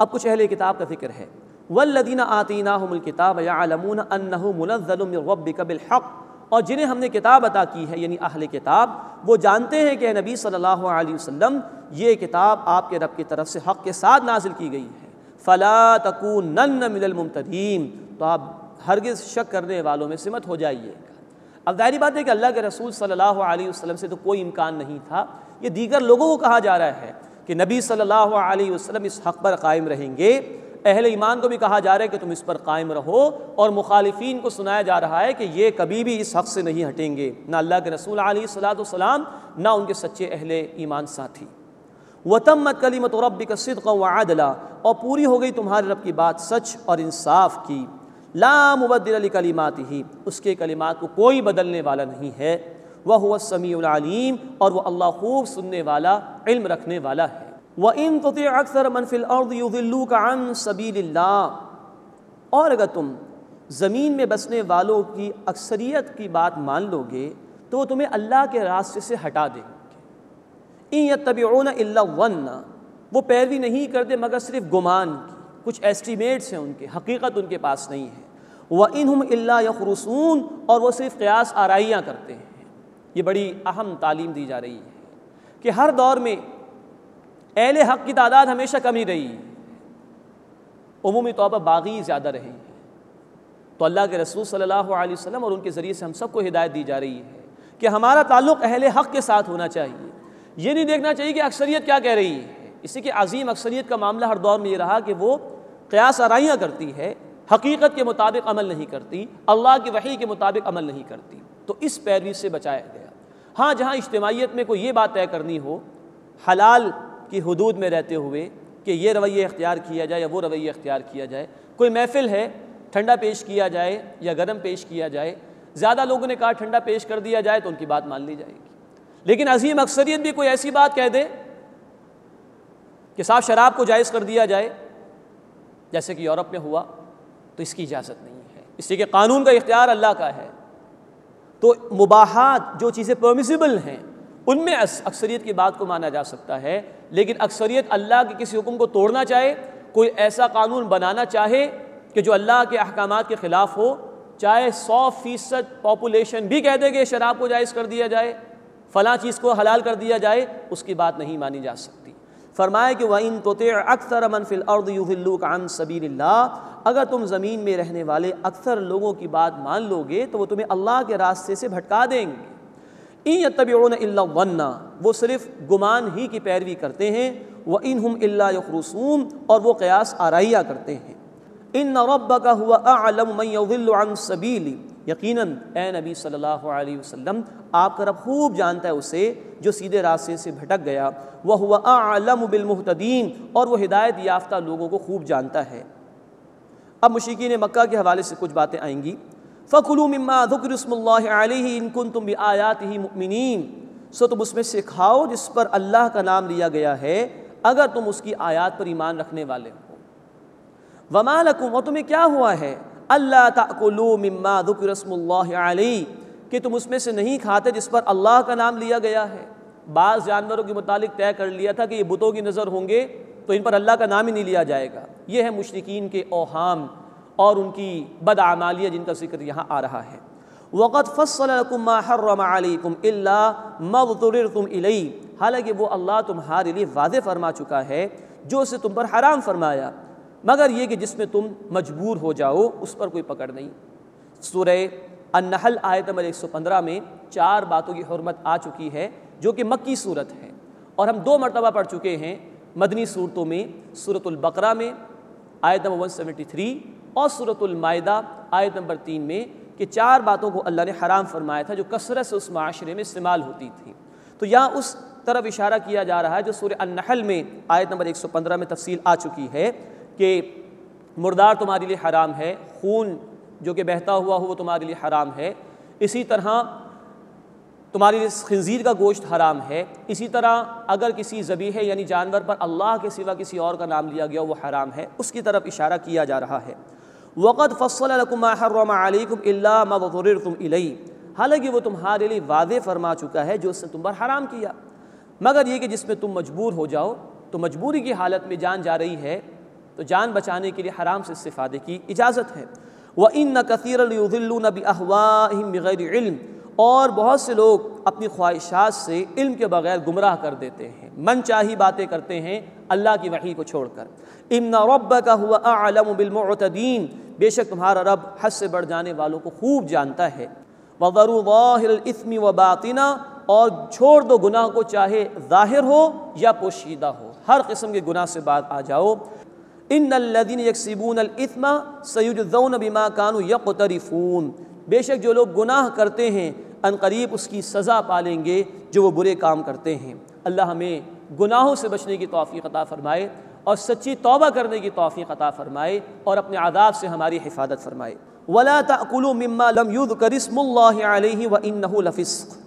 Speaker 3: اب کچھ اہل کتاب کا ذکر ہے۔ والذین آتیناہم الکتاب یعلمون انہ منزل من ربک بالحق، اور جنہیں ہم نے کتاب عطا کی ہے یعنی اہل کتاب، وہ جانتے ہیں کہ اے نبی صلی اللہ علیہ وسلم یہ کتاب آپ کے رب کی طرف سے حق کے ساتھ نازل کی گئی ہے۔ فلا تکونن من الممترین، تو آپ ہرگز شک کرنے والوں میں سے مت ہو جائیے گا۔ اب ظاہری بات ہے کہ اللہ کے رسول صلی اللہ علیہ وسلم سے تو کوئی امکان نہیں تھا، یہ دیگر لوگوں کو کہا جا رہا ہے کہ نبی صلی اللہ علیہ وسلم اس حق پر قائم رہیں گے، اہل ایمان کو بھی کہا جا رہا ہے کہ تم اس پر قائم رہو، اور مخالفین کو سنایا جا رہا ہے کہ یہ کبھی بھی اس حق سے نہیں ہٹیں گے، نہ اللہ کے رسول علیہ السلام نہ ان کے سچے اہل ایمان ساتھی۔ وَتَمَّتْ كَلِمَةُ رَبِّكَ صِدْقًا وَعَدْلًا، اور پوری ہو گئی تمہارے رب کی بات سچ اور انصاف کی۔ لا مبدل لکلماتہ، اس کے کلمات کو کوئی بدلنے والا نہیں ہے، وہو السمیع العلیم، اور وہ اللہ خوب سننے والا، علم رکھنے والا ہے۔ وَإِن تُطِعْ أَكْثَرَ مَنْ فِي الْأَرْضِ يُضِلُّوكَ عَنْ سَبِيلِ اللَّهِ، اور اگر تم زمین میں بسنے والوں کی اکثریت کی بات مان لو گے تو وہ تمہیں اللہ کے راستے سے ہٹا دیں گے۔ إِن يَتَّبِعُونَ إِلَّا الظَّنَّ، وہ پیروی نہیں کرتے مگر صرف گمان کی، کچھ ایسٹیمیٹس ہیں ان کے، حقیقت ان کے پاس نہیں ہے۔ وَإِنْ هُمْ إِلَّا يَخْرُصُونَ، اور وہ صرف قیاس آرائیاں کرتے ہیں۔ یہ بڑی اہم تعلیم دی جا رہی ہے کہ ہر دور میں اہل حق کی تعداد ہمیشہ کم ہی رہی ہے، عمومی طور پر باغی زیادہ رہے ہیں۔ تو اللہ کے رسول صلی اللہ علیہ وسلم اور ان کے ذریعے سے ہم سب کو ہدایت دی جا رہی ہے کہ ہمارا تعلق اہل حق کے ساتھ ہونا چاہیے۔ یہ نہیں دیکھنا چاہیے کہ اکثریت کیا کہہ رہی ہے، اسی کہ عظیم اکثریت کا معاملہ ہر دور میں یہ رہا کہ وہ قیاس آرائیاں کرتی ہے، حقیقت کے مطابق عمل نہیں کرتی، اللہ کی وحی کے مطابق عمل نہیں کرتی، تو اس پیروی سے بچایا گیا۔ ہاں جہاں اجتماعیت میں کوئی یہ بات طے کرنی ہو حلال کی حدود میں رہتے ہوئے کہ یہ رویہ اختیار کیا جائے یا وہ رویہ اختیار کیا جائے، کوئی محفل ہے ٹھنڈا پیش کیا جائے یا گرم پیش کیا جائے، زیادہ لوگوں نے کہا ٹھنڈا پیش کر دیا جائے تو ان کی بات مان لی جائے گی، لیکن عظیم اکثریت بھی کوئی ایسی بات کہہ دے کہ صاحب شراب کو جائز کر دیا جائے جیسے کہ یورپ میں ہوا، تو اس کی اجازت نہیں ہے، اس لیے کہ قانون کا اختیار اللہ کا ہے۔ تو مباحات جو چیزیں پرمیسیبل ہیں ان میں اکثریت کی بات کو مانا جا سکتا ہے، لیکن اکثریت اللہ کے کسی حکم کو توڑنا چاہے، کوئی ایسا قانون بنانا چاہے کہ جو اللہ کے احکامات کے خلاف ہو، چاہے 100% پاپولیشن بھی کہہ دے کہ شراب کو جائز کر دیا جائے، فلاں چیز کو حلال کر دیا جائے، اس کی بات نہیں مانی جا سکتی۔ فرمایا کہ وَإِن تُطِعْ أَكْثَرَ مَنْ فِي الْأَرْضِ يُضِلُّوكَ عَنْ سَبِيلِ اللَّهِ، اگر تم زمین میں رہنے والے اکثر لوگوں کی بات مان لو گے تو وہ تمہیں اللہ کے راستے سے بھٹکا دیں گے۔ إِن يَتَّبِعُونَ إِلَّا الظَّنَّ، وہ صرف گمان ہی کی پیروی کرتے ہیں، وَإِنْ هُمْ إِلَّا يَخْرُصُونَ، اور وہ قیاس آرائیاں کرتے ہیں۔ إِنَّ رَبَّكَ هُوَ أَعْلَمُ مَنْ يَضِلُّ عَنْ سَبِيلِهِ، یقیناً اے نبی صلی اللہ علیہ وسلم آپ کا رب خوب جانتا ہے اسے جو سیدھے راستے سے بھٹک گیا، وَهُوَ أَعْلَمُ بِالْمُهْتَدِينَ، اور وہ ہدایت یافتہ لوگوں کو خوب جانتا ہے۔ اب مشرکین مکہ کے حوالے سے کچھ باتیں آئیں گی۔ فَكُلُوا مِمَّا ذُكِرَ اسْمُ اللَّهِ عَلَيْهِ إِن كُنتُم بِآيَاتِهِ مُؤْمِنِينَ، سو تم اس میں سے کھاؤ جس پر اللہ کا نام لیا گیا ہے اگر تم اس کی آیات پر ایمان رکھنے والے ہو۔ وَمَا لَكُمْ، اور تمہیں کیا ہوا ہے، اللہ تأکلوا مما ذکر اسم اللہ علیہ، کہ تم اس میں سے نہیں کھاتے جس پر اللہ کا نام لیا گیا ہے۔ بعض جانوروں کے متعلق طے کر لیا تھا کہ یہ بتوں کی نظر ہوں گے تو ان پر اللہ کا نام ہی نہیں لیا جائے گا۔ یہ ہے مشرکین کے اوہام اور ان کی بدعمالیہ جن کا ذکر یہاں آ رہا ہے۔ وَقَدْ فَصَّلَ لَكُم مَّا حَرَّمَ عَلَيْكُمْ إِلَّا مَا اضْطُرِرْتُمْ إِلَيْهِ، حالانکہ وہ اللہ تمہارے لیے واضح فرما چکا ہے جو اسے تم پر حرام فرمایا، مگر یہ کہ جس میں تم مجبور ہو جاؤ اس پر کوئی پکڑ نہیں۔ سورہ النحل آیت نمبر 115 میں 4 باتوں کی حرمت آ چکی ہے جو کہ مکی صورت ہے، اور ہم 2 مرتبہ پڑھ چکے ہیں مدنی صورتوں میں، سورۃ البقرہ میں آیت نمبر 173 اور سورۃ المائدہ آیت نمبر 3 میں، کہ 4 باتوں کو اللہ نے حرام فرمایا تھا جو کثرت سے اس معاشرے میں استعمال ہوتی تھی۔ تو یہاں اس طرف اشارہ کیا جا رہا ہے جو سورہ النحل میں آیت نمبر 115 میں تفصیل آ چکی ہے کہ مردار تمہارے لیے حرام ہے، خون جو کہ بہتا ہوا ہو وہ تمہارے لیے حرام ہے، اسی طرح تمہارے لیے خنزیر کا گوشت حرام ہے، اسی طرح اگر کسی ذبیحہ یعنی جانور پر اللہ کے سوا کسی اور کا نام لیا گیا وہ حرام ہے، اس کی طرف اشارہ کیا جا رہا ہے۔ وَقَدْ فَصَّلَ لَكُم مَّا حَرَّمَ عَلَيْكُمْ إِلَّا مَا اضْطُرِرْتُمْ إِلَيْهِ، حالانکہ وہ تمہارے لیے واضح فرما چکا ہے جو اس نے تم پر حرام کیا، مگر یہ کہ جس میں تم مجبور ہو جاؤ، تو مجبوری کی حالت میں جان جا رہی ہے تو جان بچانے کے لیے حرام سے استفادے کی اجازت ہے۔ وَإِنَّ كَثِيرًا لِيُضِلُّونَ بِأَهْوَائِهِمْ بِغَيْرِ عِلْمٍ، اور بہت سے لوگ اپنی خواہشات سے علم کے بغیر گمراہ کر دیتے ہیں، من چاہی باتیں کرتے ہیں اللہ کی وحی کو چھوڑ کر۔ إِنَّ رَبَّكَ هُوَ أَعْلَمُ بِالْمُعْتَدِينَ، بے شک تمہارا رب حد سے بڑھ جانے والوں کو خوب جانتا ہے۔ وَذَرُوا ظَاهِرَ الْإِثْمِ وَبَاطِنَهُ، اور چھوڑ دو گناہ کو چاہے ظاہر ہو یا پوشیدہ ہو، ہر قسم کے گناہ سے بعد آ جاؤ۔ إِنَّ الَّذِينَ يَكْسِبُونَ الْإِثْمَ سَيُجْزَوْنَ بِمَا كَانُوا يَقْتَرِفُونَ، بے شک جو لوگ گناہ کرتے ہیں ان قریب اس کی سزا پالیں گے جو وہ برے کام کرتے ہیں۔ اللہ ہمیں گناہوں سے بچنے کی توفیق عطا فرمائے اور سچی توبہ کرنے کی توفیق عطا فرمائے اور اپنے عذاب سے ہماری حفاظت فرمائے۔ وَلَا تَأْكُلُوا مِمَّا لَمْ يُذْكَرِ اسْمُ اللَّهِ عَلَيْهِ وَإِنَّهُ لَفِسْقٌ،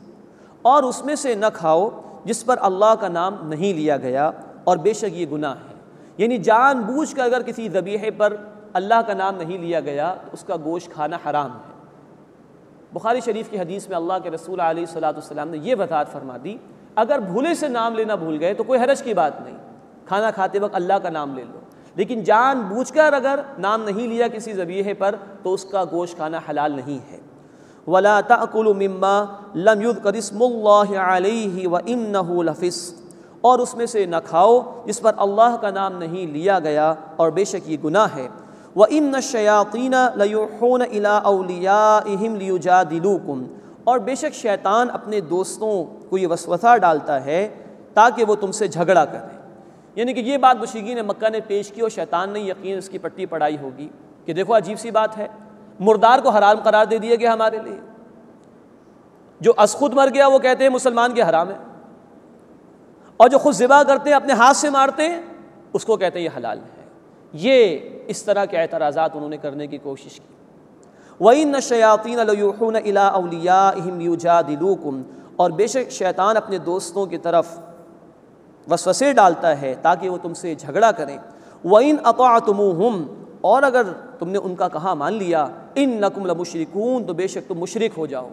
Speaker 3: اور اس میں سے نہ کھاؤ جس پر اللہ کا نام نہیں لیا گیا اور بے شک یہ گناہ ہے۔ یعنی جان بوجھ کر اگر کسی ذبیحے پر اللہ کا نام نہیں لیا گیا تو اس کا گوشت کھانا حرام ہے۔ بخاری شریف کی حدیث میں اللہ کے رسول علیہ الصلوۃ والسلام نے یہ وضاحت فرما دی، اگر بھولے سے نام لینا بھول گئے تو کوئی حرج کی بات نہیں، کھانا کھاتے وقت اللہ کا نام لے لو، لیکن جان بوجھ کر اگر نام نہیں لیا کسی ذبیحے پر تو اس کا گوشت کھانا حلال نہیں ہے۔ وَلَا تَأْكُلُوا مِمَّا لَمْ يُذْكَرِ اسْمُ اللَّهِ عَلَيْهِ وَإِنَّهُ لَفِسْقٌ، اور اس میں سے نہ کھاؤ جس پر اللہ کا نام نہیں لیا گیا اور بے شک یہ گناہ ہے۔ وَإِنَّ الشَّيَاطِينَ لَيُوحُونَ إِلَىٰ أَوْلِيَائِهِمْ لِيُجَادِلُوكُمْ، اور بے شک شیطان اپنے دوستوں کو یہ وسوسہ ڈالتا ہے تاکہ وہ تم سے جھگڑا کریں۔ یعنی کہ یہ بات مشرکین مکہ نے پیش کی اور شیطان نے یقین اس کی پٹی پڑھائی ہوگی کہ دیکھو عجیب سی بات ہے، مردار کو حرام قرار دے دیا گیا ہمارے لیے، جو از خود مر گیا وہ کہتے ہیں مسلمان کے حرام ہے، اور جو خود ذبح کرتے ہیں اپنے ہاتھ سے مارتے ہیں اس کو کہتے ہیں یہ حلال ہے۔ یہ اس طرح کے اعتراضات انہوں نے کرنے کی کوشش کی۔ وَإِنَّ الشَّيَاطِينَ لَيُوحُونَ إِلَىٰ أَوْلِيَائِهِمْ لِيُجَادِلُوكُمْ، اور بے شک شیطان اپنے دوستوں کی طرف وسوسے ڈالتا ہے تاکہ وہ تم سے جھگڑا کریں۔ وَإِنْ أَطَعْتُمُوهُمْ، اور اگر تم نے ان کا کہا مان لیا، إِنَّكُمْ لَمُشْرِكُونَ، تو بے شک تم مشرک ہو جاؤ۔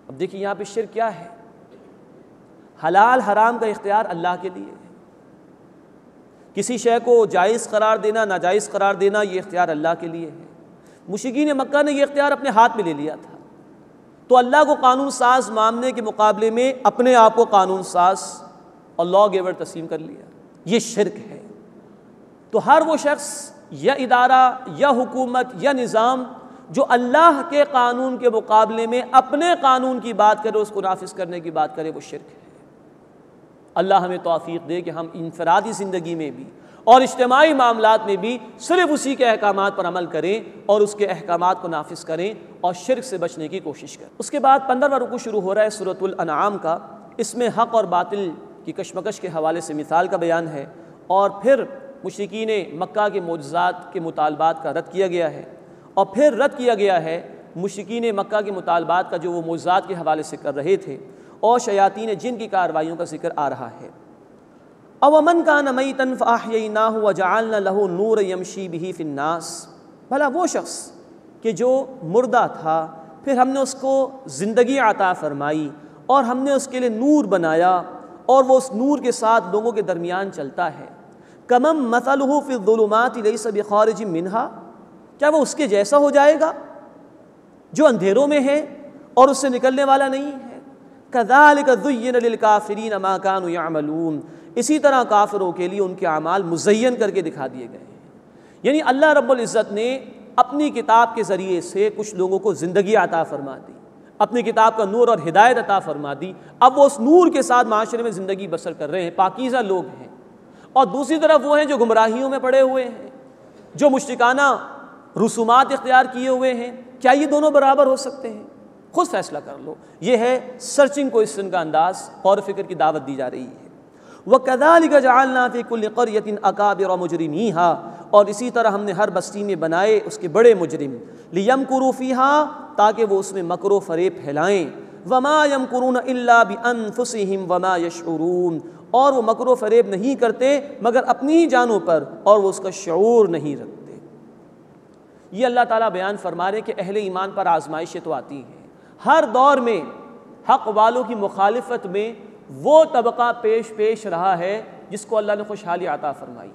Speaker 3: اب دیکھیے یہاں پہ شرک کیا ہے؟ حلال حرام کا اختیار اللہ کے لیے ہے، کسی شے کو جائز قرار دینا ناجائز قرار دینا یہ اختیار اللہ کے لیے ہے۔ مشرکین مکہ نے یہ اختیار اپنے ہاتھ میں لے لیا تھا، تو اللہ کو قانون ساز ماننے کے مقابلے میں اپنے آپ کو قانون ساز اور لا گیور تسلیم کر لیا، یہ شرک ہے۔ تو ہر وہ شخص یا ادارہ یا حکومت یا نظام جو اللہ کے قانون کے مقابلے میں اپنے قانون کی بات کرے، اس کو نافذ کرنے کی بات کرے، وہ شرک ہے۔ اللہ ہمیں توفیق دے کہ ہم انفرادی زندگی میں بھی اور اجتماعی معاملات میں بھی صرف اسی کے احکامات پر عمل کریں اور اس کے احکامات کو نافذ کریں اور شرک سے بچنے کی کوشش کریں۔ اس کے بعد 15واں رکوع شروع ہو رہا ہے سورۃ الانعام کا، اس میں حق اور باطل کی کشمکش کے حوالے سے مثال کا بیان ہے، اور پھر مشرکین مکہ کے معجزات کے مطالبات کا رد کیا گیا ہے، اور پھر رد کیا گیا ہے مشرکین مکہ کے مطالبات کا جو وہ معجزات کے حوالے سے کر رہے تھے، اور شیاطین جن کی کارروائیوں کا ذکر آ رہا ہے۔ أَوَمَنْ كَانَ مَيْتًا فَأَحْيَيْنَاهُ وَجَعَلْنَا لَهُ نُورًا يَمْشِي بِهِ فِي النَّاسِ، بھلا وہ شخص کہ جو مردہ تھا پھر ہم نے اس کو زندگی عطا فرمائی اور ہم نے اس کے لیے نور بنایا اور وہ اس نور کے ساتھ لوگوں کے درمیان چلتا ہے۔ كَمَن مَثَلُهُ فِي الظُّلُمَاتِ لَيْسَ بِخَارِجٍ مِّنْهَا، کیا وہ اس کے جیسا ہو جائے گا جو اندھیروں میں ہے اور اس سے نکلنے والا نہیں ہے؟ كَذَلِكَ زُيِّنَ لِلْكَافِرِينَ مَا كَانُوا يَعْمَلُونَ، اسی طرح کافروں کے لیے ان کے اعمال مزین کر کے دکھا دیے گئے ہیں۔ یعنی اللہ رب العزت نے اپنی کتاب کے ذریعے سے کچھ لوگوں کو زندگی عطا فرما دی، اپنی کتاب کا نور اور ہدایت عطا فرما دی، اب وہ اس نور کے ساتھ معاشرے میں زندگی بسر کر رہے ہیں، پاکیزہ لوگ ہیں، اور دوسری طرف وہ ہیں جو گمراہیوں میں پڑے ہوئے ہیں، جو مشرکانہ رسومات اختیار کیے ہوئے ہیں۔ کیا یہ دونوں برابر ہو سکتے ہیں؟ خود فیصلہ کر لو۔ یہ ہے سرچنگ کوئسچن کا انداز، غور و فکر کی دعوت دی جا رہی ہے۔ وَكَذَلِكَ جَعَلْنَا فِي كُلِّ قَرْيَةٍ أَكَابِرَ مُجْرِمِيهَا، اور اسی طرح ہم نے ہر بستی میں بنائے اس کے بڑے مجرم، لِيَمْكُرُوا فِيهَا، تاکہ وہ اس میں مکر و فریب پھیلائیں، وَمَا يَمْكُرُونَ إِلَّا بِأَنفُسِهِمْ وَمَا يَشْعُرُونَ، اور وہ مکر و فریب نہیں کرتے مگر اپنی ہی جانوں پر، اور وہ اس کا شعور نہیں رکھتے۔ یہ اللہ تعالیٰ بیان فرما رہے کہ اہل ایمان پر آزمائشیں تو آتی ہیں، ہر دور میں حق والوں کی مخالفت میں وہ طبقہ پیش رہا ہے جس کو اللہ نے خوشحالی عطا فرمائی۔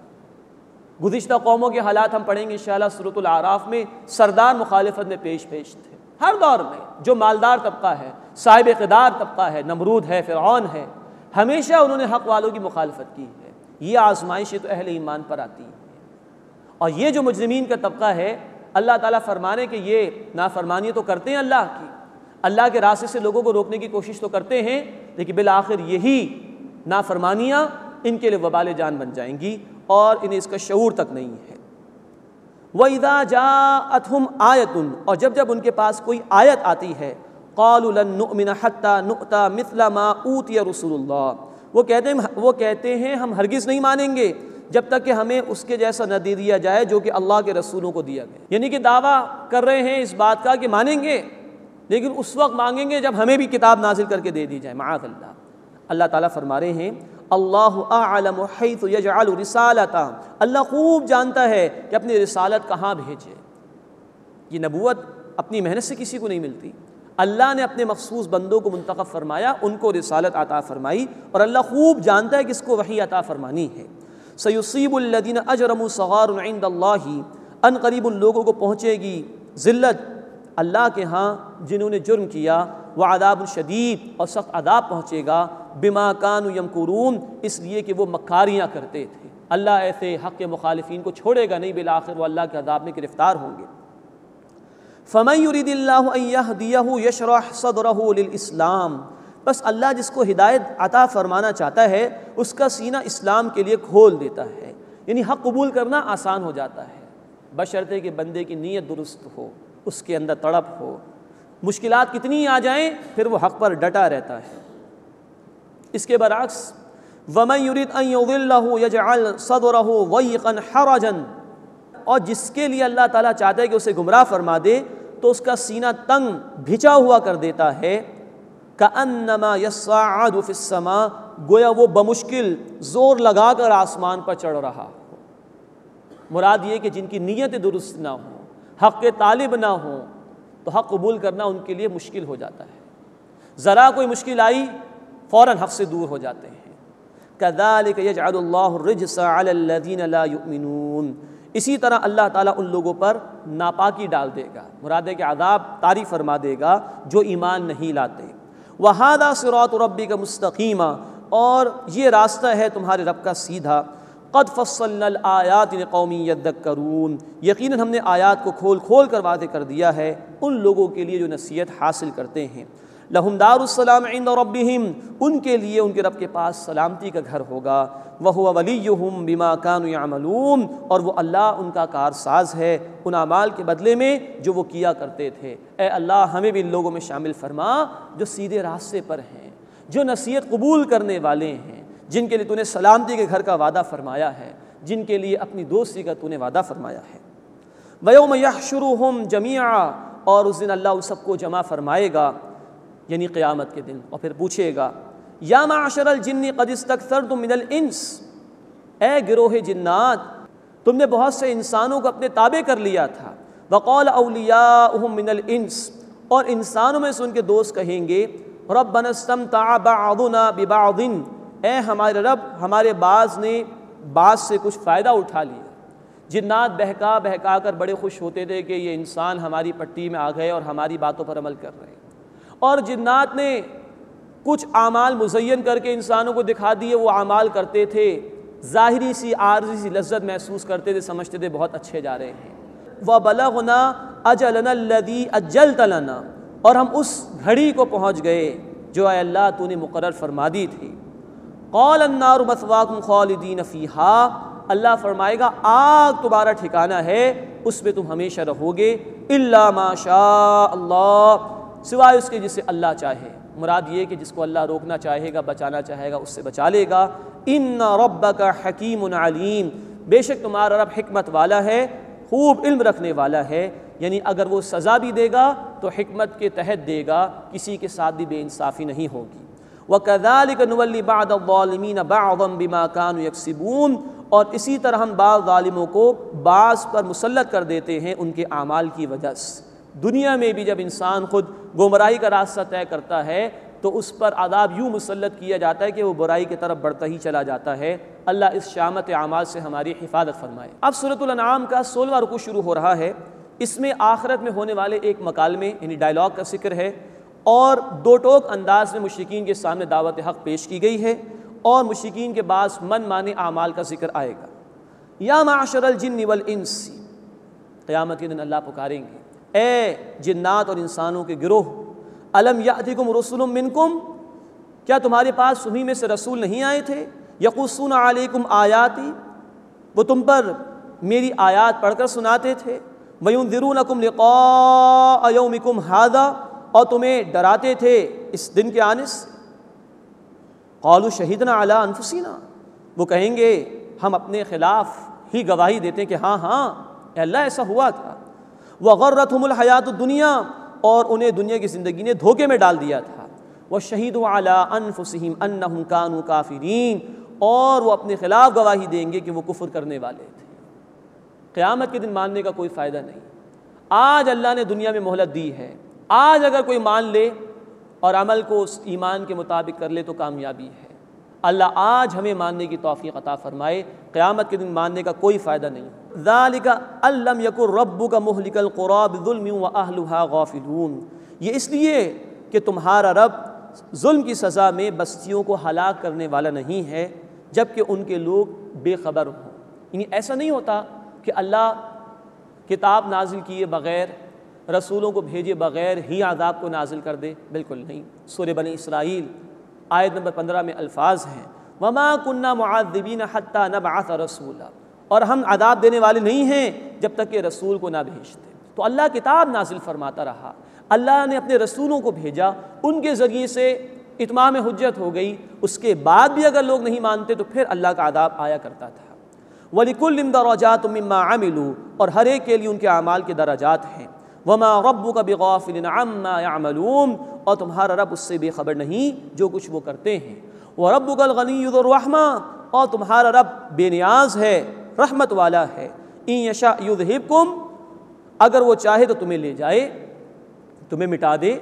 Speaker 3: گزشتہ قوموں کے حالات ہم پڑھیں گے انشاءاللہ سورۃ الاعراف میں، سردار مخالفت میں پیش تھے ہر دور میں۔ جو مالدار طبقہ ہے، صاحب اقتدار طبقہ ہے، نمرود ہے، فرعون ہے، ہمیشہ انہوں نے حق والوں کی مخالفت کی ہے۔ یہ آزمائشیں تو اہل ایمان پر آتی ہیں، اور یہ جو مجرمین کا طبقہ ہے، اللہ تعالیٰ فرمانے کہ یہ نافرمانی تو کرتے ہیں اللہ کی، اللہ کے راستے سے لوگوں کو روکنے کی کوشش تو کرتے ہیں، لیکن بالآخر یہی نافرمانیاں ان کے لیے وبال جان بن جائیں گی اور انہیں اس کا شعور تک نہیں ہے۔ وَإِذَا جَاءَتْهُمْ آیَةٌ، اور جب ان کے پاس کوئی آیت آتی ہے، قَالُوا لَن نُؤْمِنَ حَتَّى نُؤْتَى مِثْلَ مَا أُوتِيَ رُسُلُ اللَّهِ، وہ کہتے ہیں ہم ہرگز نہیں مانیں گے جب تک کہ ہمیں اس کے جیسا نہ دے دیا جائے جو کہ اللہ کے رسولوں کو دیا گیا. یعنی کہ دعویٰ کر رہے ہیں اس بات کا کہ مانیں گے، لیکن اس وقت مانگیں گے جب ہمیں بھی کتاب نازل کر کے دے دی جائے. معاذ اللہ. اللہ تعالیٰ فرما رہے ہیں اللہ اعلم حیث یجعل رسالتہ، اللہ خوب جانتا ہے کہ اپنی رسالت کہاں بھیجے. یہ نبوت اپنی محنت سے کسی کو نہیں ملتی، اللہ نے اپنے مخصوص بندوں کو منتخب فرمایا، ان کو رسالت عطا فرمائی، اور اللہ خوب جانتا ہے کس کو وحی عطا فرمانی ہے. سیصیب الذین اجرموا صغار عند اللہ، ان قریب ان لوگوں کو پہنچے گی ذلت اللہ کے ہاں جنہوں نے جرم کیا، وعذاب شدید، اور سخت عذاب پہنچے گا، بما کانوا یمکرون، اس لیے کہ وہ مکاریاں کرتے تھے. اللہ ایسے حق کے مخالفین کو چھوڑے گا نہیں، بالآخر وہ اللہ کے عذاب میں گرفتار ہوں گے. فَمَن يُرِدِ اللَّهُ أَن يَهْدِيَهُ يَشْرَحْ صَدْرَهُ لِلْإِسْلَامِ، بس اللہ جس کو ہدایت عطا فرمانا چاہتا ہے اس کا سینہ اسلام کے لیے کھول دیتا ہے. یعنی حق قبول کرنا آسان ہو جاتا ہے، بشرطے کہ بندے کی نیت درست ہو، اس کے اندر تڑپ ہو. مشکلات کتنی آ جائیں پھر وہ حق پر ڈٹا رہتا ہے. اس کے برعکس وَمَن يُرِدْ أَن يُضِلَّهُ يَجْعَلْ صَدْرَهُ ضَيِّقًا حَرَجًا، اور جس کے لیے اللہ تعالیٰ چاہتا ہے کہ اسے گمراہ فرما دے تو اس کا سینہ تنگ بھچا ہوا کر دیتا ہے. کأنما یصعد فی السماء، گویا وہ بمشکل زور لگا کر آسمان پر چڑھ رہا ہو. مراد یہ کہ جن کی نیت درست نہ ہو، حق کے طالب نہ ہوں، تو حق قبول کرنا ان کے لیے مشکل ہو جاتا ہے. ذرا کوئی مشکل آئی فوراً حق سے دور ہو جاتے ہیں. کذالک یجعل اللہ الرجس علی الذین لا یؤمنون، اسی طرح اللہ تعالیٰ ان لوگوں پر ناپاکی ڈال دے گا، مراد ہے کہ عذاب طاری فرما دے گا جو ایمان نہیں لاتے. وَهَذَا صِرَاطُ رَبِّكَ مُسْتَقِيمًا، اور یہ راستہ ہے تمہارے رب کا سیدھا. قَدْ فَصَّلْنَا الْآيَاتِ لِقَوْمٍ يَذَّكَّرُونَ، یقیناً ہم نے آیات کو کھول کھول کر واضح کر دیا ہے ان لوگوں کے لیے جو نصیحت حاصل کرتے ہیں. لَهُمْ دَارُ السَّلَامِ عِنْدَ رَبِّهِمْ، ان کے لیے ان کے رب کے پاس سلامتی کا گھر ہوگا. وَهُوَ وَلِيُّهُمْ بِمَا كَانُوا يَعْمَلُونَ، اور وہ اللہ ان کا کارساز ہے ان اعمال کے بدلے میں جو وہ کیا کرتے تھے. اے اللہ ہمیں بھی ان لوگوں میں شامل فرما جو سیدھے راستے پر ہیں، جو نصیحت قبول کرنے والے ہیں، جن کے لیے تو نے سلامتی کے گھر کا وعدہ فرمایا ہے، جن کے لیے اپنی دوستی کا تو نے وعدہ فرمایا ہے. وَيَوْمَ يَحْشُرُهُمْ جَمِيعًا، اور اس دن اللہ ان سب کو جمع فرمائے گا، یعنی قیامت کے دن، اور پھر پوچھے گا یا معشر الجن قد استکثرتم من الانس، اے گروہ جنات تم نے بہت سے انسانوں کو اپنے تابع کر لیا تھا. وقال اولیاؤہم من الانس، اور انسانوں میں سے ان کے دوست کہیں گے ربنا استمتع بعضنا ببعض، اے ہمارے رب ہمارے بعض نے بعض سے کچھ فائدہ اٹھا لیا. جنات بہکا بہکا کر بڑے خوش ہوتے تھے کہ یہ انسان ہماری پٹی میں آ گئے اور ہماری باتوں پر عمل کر رہے ہیں، اور جنات نے کچھ اعمال مزین کر کے انسانوں کو دکھا دیے، وہ اعمال کرتے تھے، ظاہری سی عارضی سی لذت محسوس کرتے تھے، سمجھتے تھے بہت اچھے جا رہے ہیں. وَبَلَغْنَا أَجَلَنَا الَّذِي أَجَّلْتَ لَنَا، اور ہم اس گھڑی کو پہنچ گئے جو اے اللہ تو نے مقرر فرما دی تھی. قَالَ النَّارُ مَثْوَاكُمْ خَالِدِينَ فِيهَا، اللہ فرمائے گا آگ تمہارا ٹھکانہ ہے، اس میں تم ہمیشہ رہو گے. إِلَّا مَا شَاءَ اللَّهُ، سوائے اس کے جسے اللہ چاہے. مراد یہ کہ جس کو اللہ روکنا چاہے گا، بچانا چاہے گا، اس سے بچا لے گا. ان ربک حکیم علیم، بے شک تمہارا رب حکمت والا ہے، خوب علم رکھنے والا ہے. یعنی اگر وہ سزا بھی دے گا تو حکمت کے تحت دے گا، کسی کے ساتھ بھی بے انصافی نہیں ہوگی. وَكَذَلِكَ نُوَلِّ بَعْضَ الظَّالِمِينَ بَعْضًا بِمَا كَانُوا يَكْسِبُونَ، اور اسی طرح ہم بعض ظالموں کو بعض پر مسلط کر دیتے ہیں ان کے اعمال کی وجہ سے. دنیا میں بھی جب انسان خود گمراہی کا راستہ طے کرتا ہے تو اس پر عذاب یوں مسلط کیا جاتا ہے کہ وہ برائی کی طرف بڑھتا ہی چلا جاتا ہے. اللہ اس شامت اعمال سے ہماری حفاظت فرمائے. اب سورۃ الانعام کا 16واں رکوع شروع ہو رہا ہے. اس میں آخرت میں ہونے والے ایک مکالمے یعنی ڈائلاگ کا ذکر ہے، اور دو ٹوک انداز میں مشرکین کے سامنے دعوت حق پیش کی گئی ہے، اور مشرکین کے بعض من مانے اعمال کا ذکر آئے گا. یا معشر الجن والانس، قیامت کے دن اللہ پکاریں گے اے جنات اور انسانوں کے گروہ، الم یأتکم رسل منکم، کیا تمہارے پاس تمہیں میں سے رسول نہیں آئے تھے؟ یقصون علیکم آیاتی، وہ تم پر میری آیات پڑھ کر سناتے تھے. وینذرونکم لقاء یومکم ھذا، اور تمہیں ڈراتے تھے اس دن کے آنے سے. قالوا شہدنا علی انفسنا، وہ کہیں گے ہم اپنے خلاف ہی گواہی دیتے ہیں کہ ہاں ہاں اے اللہ ایسا ہوا تھا۔ وغرتہم الحیات الدنیا، اور انہیں دنیا کی زندگی نے دھوکے میں ڈال دیا تھا۔ وشہدوا علی انفسہم انہم کانوا کافرین، اور وہ اپنے خلاف گواہی دیں گے کہ وہ کفر کرنے والے تھے۔ قیامت کے دن ماننے کا کوئی فائدہ نہیں۔ آج اللہ نے دنیا میں مہلت دی ہے، آج اگر کوئی مان لے اور عمل کو اس ایمان کے مطابق کر لے تو کامیابی ہے۔ اللہ آج ہمیں ماننے کی توفیق عطا فرمائے، قیامت کے دن ماننے کا کوئی فائدہ نہیں۔ ذالک ان لم یکن ربک مہلک القری بظلم واہلھا غافلون، یہ اس لیے کہ تمہارا رب ظلم کی سزا میں بستیوں کو ہلاک کرنے والا نہیں ہے جبکہ ان کے لوگ بے خبر ہوں۔ یعنی ایسا نہیں ہوتا کہ اللہ کتاب نازل کیے بغیر، رسولوں کو بھیجے بغیر ہی عذاب کو نازل کر دے، بالکل نہیں۔ سورہ بنی اسرائیل آیت نمبر 15 میں الفاظ ہیں وَمَا كُنَّا مُعَذِّبِينَ حَتَّى نَبْعَثَ رَسُولًا، اور ہم عذاب دینے والے نہیں ہیں جب تک کہ رسول کو نہ بھیجتے۔ تو اللہ کتاب نازل فرماتا رہا، اللہ نے اپنے رسولوں کو بھیجا، ان کے ذریعے سے اتمام حجت ہو گئی، اس کے بعد بھی اگر لوگ نہیں مانتے تو پھر اللہ کا عذاب آیا کرتا تھا۔ وَلِكُلٍّ دَرَجَاتٌ مِّمَّا عَمِلُوا، اور ہر ایک کے لیے ان کے اعمال کے درجات ہیں۔ وَمَا رَبُّكَ بِغَافِلٍ عَمَّا يَعْمَلُونَ، اور تمہارا رب اس سے بے خبر نہیں جو کچھ وہ کرتے ہیں۔ وَرَبُّكَ الْغَنِيُّ ذُو الرَّحْمَةِ، اور تمہارا رب بے نیاز ہے، رحمت والا ہے۔ إِن يَشَأْ يُذْهِبْكُمْ، اگر وہ چاہے تو تمہیں لے جائے، تمہیں مٹا دے۔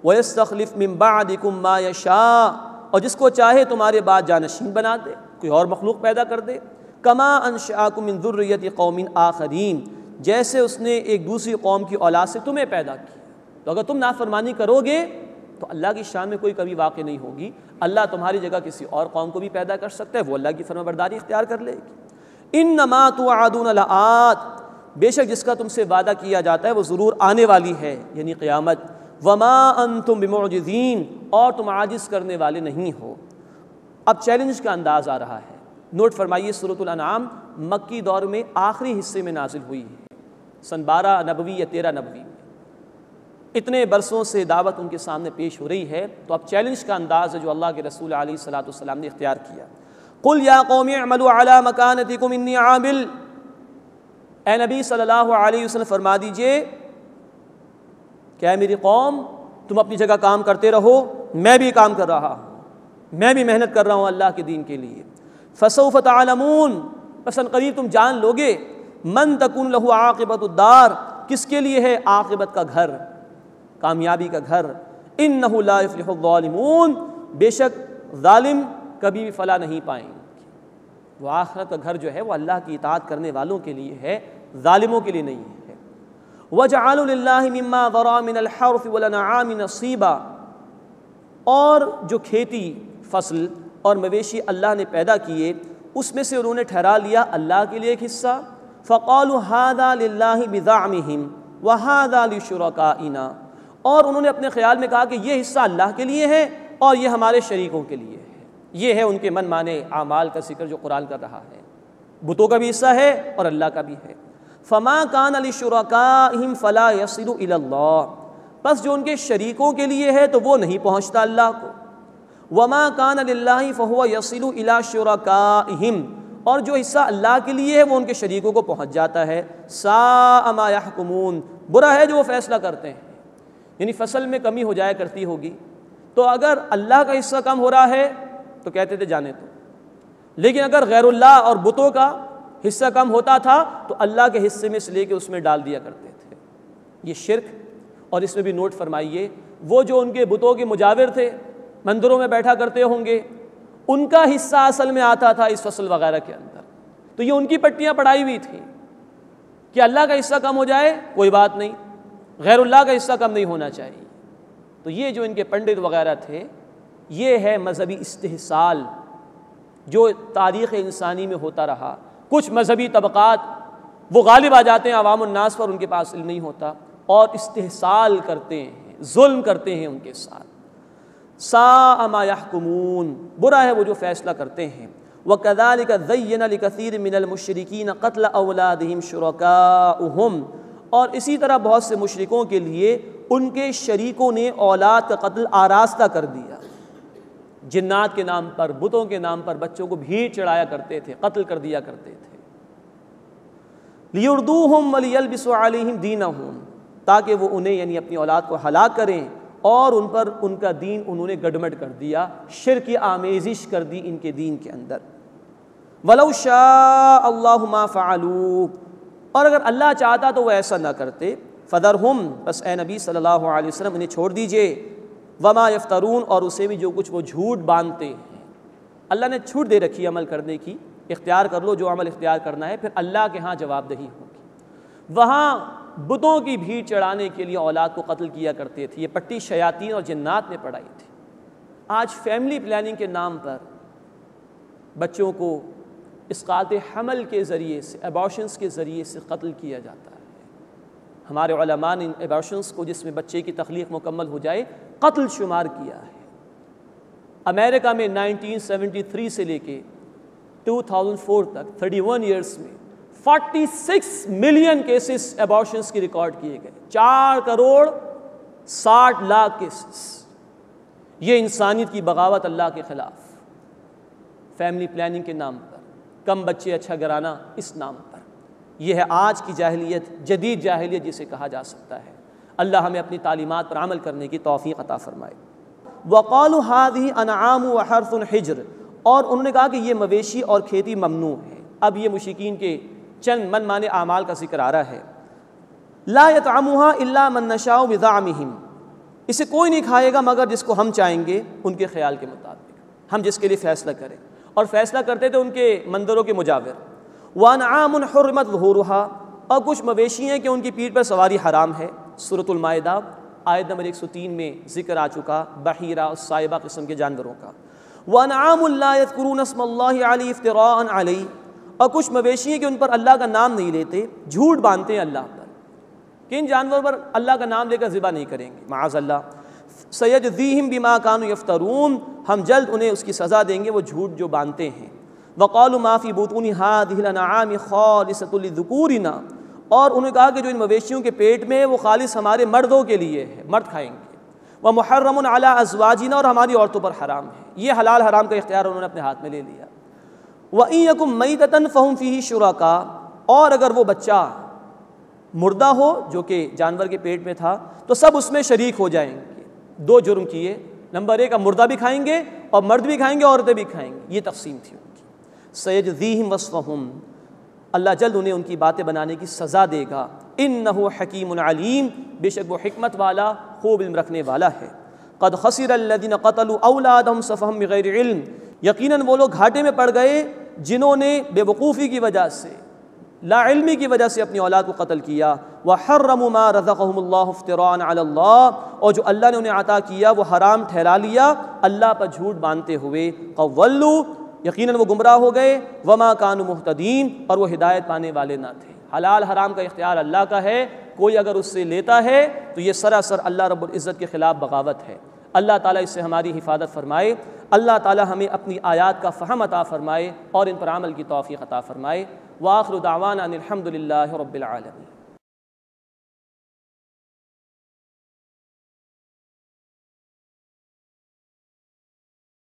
Speaker 3: وَيَسْتَخْلِفْ مِن بَعْدِكُم مَّا يَشَاءُ، اور جس کو چاہے تمہارے بعد جانشین بنا دے، کوئی اور مخلوق پیدا کر دے۔ کما انشأکم من ذریۃ قوم آخرین، جیسے اس نے ایک دوسری قوم کی اولاد سے تمہیں پیدا کیا۔ تو اگر تم نافرمانی کرو گے تو اللہ کی شان میں کوئی کمی واقع نہیں ہوگی، اللہ تمہاری جگہ کسی اور قوم کو بھی پیدا کر سکتا ہے، وہ اللہ کی فرمانبرداری اختیار کر لے گی۔ انما توعدون لآت، بے شک جس کا تم سے وعدہ کیا جاتا ہے وہ ضرور آنے والی ہے، یعنی قیامت۔ وما انتم بمعجزین، اور تم عاجز کرنے والے نہیں ہو۔ اب چیلنج کا انداز آ رہا ہے، نوٹ فرمائیے سورۃ الانعام مکی دور میں آخری حصے میں نازل ہوئی ہے، سن 12 نبوی یا 13 نبوی میں۔ اتنے برسوں سے دعوت ان کے سامنے پیش ہو رہی ہے، تو اب چیلنج کا انداز ہے جو اللہ کے رسول علیہ الصلوۃ والسلام نے اختیار کیا۔ قل یا قوم اعملوا علی مکانتکم انی عامل، اے نبی صلی اللہ علیہ وسلم فرما دیجئے کہ اے میری قوم تم اپنی جگہ کام کرتے رہو، میں بھی کام کر رہا ہوں، میں بھی محنت کر رہا ہوں اللہ کے دین کے لیے۔ فسوف تعلمون، بس قریب تم جان لوگے، من تکون لہ عاقبۃ الدار، کس کے لیے ہے عاقبت کا گھر، کامیابی کا گھر۔ انہ لا یفلح الظالمون، بے شک ظالم کبھی بھی فلاح نہیں پائیں گے۔ وہ آخرت کا گھر جو ہے وہ اللہ کی اطاعت کرنے والوں کے لیے ہے، ظالموں کے لیے نہیں ہے۔ وَجَعَلُوا لِلَّهِ مِمَّا ذَرَأَ مِنَ الْحَرْثِ وَالْأَنْعَامِ نَصِيبًا، اور جو کھیتی فصل اور مویشی اللہ نے پیدا کیے اس میں سے انہوں نے ٹھہرا لیا اللہ کے لیے ایک حصہ۔ فَقَالُوا هَذَا لِلَّهِ بِزَعْمِهِمْ وَهَذَا لِشُرَكَائِنَا، اور انہوں نے اپنے خیال میں کہا کہ یہ حصہ اللہ کے لیے ہے اور یہ ہمارے شریکوں کے لیے ہے۔ یہ ہے ان کے من مانے اعمال کا ذکر جو قرآن کر رہا ہے، بتوں کا بھی حصہ ہے اور اللہ کا بھی ہے۔ فَمَا كَانَ لِشُرَكَائِهِمْ فَلَا يَصِلُ إِلَى اللَّهِ، بس جو ان کے شریکوں کے لیے ہے تو وہ نہیں پہنچتا اللہ کو۔ وَمَا كَانَ لِلَّهِ فَهُوَ يَصِلُ إِلَى شُرَكَائِهِمْ، اور جو حصہ اللہ کے لیے ہے وہ ان کے شریکوں کو پہنچ جاتا ہے۔ سَاءَ مَا يَحْكُمُونَ، برا ہے جو وہ فیصلہ کرتے ہیں۔ یعنی فصل میں کمی ہو جایا کرتی ہوگی تو اگر اللہ کا حصہ کم ہو رہا ہے تو کہتے تھے جانے تو، لیکن اگر غیر اللہ اور بتوں کا حصہ کم ہوتا تھا تو اللہ کے حصے میں سے لے کے اس میں ڈال دیا کرتے تھے۔ یہ شرک، اور اس میں بھی نوٹ فرمائیے وہ جو ان کے بتوں کے مجاور تھے، مندروں میں بیٹھا کرتے ہوں گے، ان کا حصہ اصل میں آتا تھا اس فصل وغیرہ کے اندر، تو یہ ان کی پٹیاں پڑھائی ہوئی تھیں کہ اللہ کا حصہ کم ہو جائے کوئی بات نہیں، غیر اللہ کا حصہ کم نہیں ہونا چاہیے۔ تو یہ جو ان کے پنڈت وغیرہ تھے، یہ ہے مذہبی استحصال جو تاریخ انسانی میں ہوتا رہا۔ کچھ مذہبی طبقات وہ غالب آ جاتے ہیں عوام الناس پر، ان کے پاس علم نہیں ہوتا اور استحصال کرتے ہیں، ظلم کرتے ہیں ان کے ساتھ۔ ساء ما يحكمون، برا ہے وہ جو فیصلہ کرتے ہیں۔ وَكَذَلِكَ زَيَّنَ لِكَثِيرٍ مِّنَ الْمُشْرِكِينَ قَتْلَ أَوْلَادِهِمْ شُرَكَاؤُهُمْ، اور اسی طرح بہت سے مشرکوں کے لیے ان کے شریکوں نے اولاد کا قتل آراستہ کر دیا۔ جنات کے نام پر، بتوں کے نام پر بچوں کو بھیڑ چڑھایا کرتے تھے، قتل کر دیا کرتے تھے۔ لِيُرْدُوهُمْ وَلِيَلْبِسُوا عَلَيْهِمْ دِينَهُمْ، تاکہ وہ انہیں یعنی اپنی اولاد کو ہلاک کریں اور ان پر ان کا دین انہوں نے گڈمڈ کر دیا، شرک کی آمیزش کر دی ان کے دین کے اندر۔ وَلَوْ شَاءَ اللَّهُ مَا فَعَلُوا، اور اگر اللہ چاہتا تو وہ ایسا نہ کرتے۔ فَذَرْهُمْ، بس اے نبی صلی اللہ علیہ وسلم انہیں چھوڑ دیجئے، وَمَا يَفْتَرُونَ، اور اسے بھی جو کچھ وہ جھوٹ باندھتے ہیں۔ اللہ نے چھوٹ دے رکھی عمل کرنے کی، اختیار کر لو جو عمل اختیار کرنا ہے، پھر اللہ کے ہاں جواب دہی ہوگی۔ وہاں بتوں کی بھیڑ چڑھانے کے لیے اولاد کو قتل کیا کرتے تھے، یہ پٹی شیاطین اور جنات نے پڑھائی تھی۔ آج فیملی پلاننگ کے نام پر بچوں کو اسقاط حمل کے ذریعے سے، ایبارشنز کے ذریعے سے قتل کیا جاتا ہے۔ ہمارے علماء نے ان ایبارشنز کو، جس میں بچے کی تخلیق مکمل ہو جائے، قتل شمار کیا ہے۔ امریکہ میں 1973 سے لے کے 2004 تک 31 ایئرس میں 46 ملین کیسز ایبارشنز کی ریکارڈ کیے گئے، 4 کروڑ 60 لاکھ کیسز۔ یہ انسانیت کی بغاوت اللہ کے خلاف، فیملی پلاننگ کے نام پر، کم بچے اچھا گھرانہ اس نام پر۔ یہ ہے آج کی جاہلیت، جدید جاہلیت جسے کہا جا سکتا ہے۔ اللہ ہمیں اپنی تعلیمات پر عمل کرنے کی توفیق عطا فرمائے۔ وَقَالُوا هَٰذِهِ أَنْعَامُ وَحَرْثٌ حِجْرٌ، اور انہوں نے کہا کہ یہ مویشی اور کھیتی ممنوع ہے۔ اب یہ مشرکین کے چند من مانے اعمال کا ذکر آ رہا ہے۔ لَا يَطْعَمُهَا إِلَّا مَن نَّشَاءُ بِزَعْمِهِمْ، اسے کوئی نہیں کھائے گا مگر جس کو ہم چاہیں گے ان کے خیال کے مطابق، ہم جس کے لیے فیصلہ کریں، اور فیصلہ کرتے تھے ان کے مندروں کے مجاور۔ وَأَنْعَامٌ حُرِّمَتْ ظُهُورُهَا، اور کچھ مویشی ہیں کہ ان کی پیٹھ پر سواری حرام ہے۔ سورۃ المائدہ آیت نمبر 103 میں ذکر آ چکا بحیرہ اور صائبہ قسم کے جانوروں کا۔ وَأَنْعَامٌ لَا يَذْكُرُونَ اسْمَ اللَّهِ عَلَيْهِ افْتِرَاءً عَلَيْهِ، اور کچھ مویشی ہیں کہ ان پر اللہ کا نام نہیں لیتے، جھوٹ باندھتے ہیں اللہ پر، کہ ان جانوروں پر اللہ کا نام لے کر ذبح نہیں کریں گے، معاذ اللہ۔ سَيَجْزِيهِمْ بِمَا كَانُوا يَفْتَرُونَ، ہم جلد انہیں اس کی سزا دیں گے وہ جھوٹ جو باندھتے ہیں۔ وَقَالُوا مَا فِي بُطُونِ هَٰذِهِ الْأَنْعَامِ خَالِصَةٌ لِذُكُورِنَا، اور انہوں نے کہا کہ جو ان مویشیوں کے پیٹ میں وہ خالص ہمارے مردوں کے لیے ہے، مرد کھائیں گے۔ وَمُحَرَّمٌ عَلَىٰ أَزْوَاجِنَا، اور ہماری عورتوں پر حرام ہے۔ یہ حلال حرام کا اختیار انہوں نے اپنے ہاتھ میں لے لیا۔ وَإِن يَكُن مَيْتَةً فَهُمْ فِيهِ شُرَكَاء، اور اگر وہ بچہ مردہ ہو جو کہ جانور کے پیٹ میں تھا تو سب اس میں شریک ہو جائیں گے۔ 2 جرم کیے، نمبر 1 مردہ بھی کھائیں گے اور مرد بھی کھائیں گے، عورتیں بھی کھائیں گے، یہ تقسیم تھی ان کی۔ سَيَجْزِيهِمْ وَصْفَهُمْ، اللہ جلد انہیں ان کی باتیں بنانے کی سزا دے گا۔ انہ حکیم علیم، بے شک وہ حکمت والا، خوب علم رکھنے والا ہے۔ قد خسر الذین قتلوا اولادہم سفہا بغیر علم، یقیناً وہ لوگ گھاٹے میں پڑ گئے جنہوں نے بے وقوفی کی وجہ سے، لا علمی کی وجہ سے اپنی اولاد کو قتل کیا۔ وحرموا ما رزقهم اللہ افتراء علی اللہ، اور جو اللہ نے انہیں عطا کیا وہ حرام ٹھہرا لیا اللہ پر جھوٹ باندھتے ہوئے۔ قولوا، یقیناً وہ گمراہ ہو گئے۔ وما كانوا مہتدین، اور وہ ہدایت پانے والے نہ تھے۔ حلال حرام کا اختیار اللہ کا ہے، کوئی اگر اس سے لیتا ہے تو یہ سراسر اللہ رب العزت کے خلاف بغاوت ہے۔ اللہ تعالیٰ اس سے ہماری حفاظت فرمائے۔ اللہ تعالیٰ ہمیں اپنی آیات کا فہم عطا فرمائے اور ان پر عمل کی توفیق عطا فرمائے۔ وآخر دعوانا ان الحمد للہ رب العالمین۔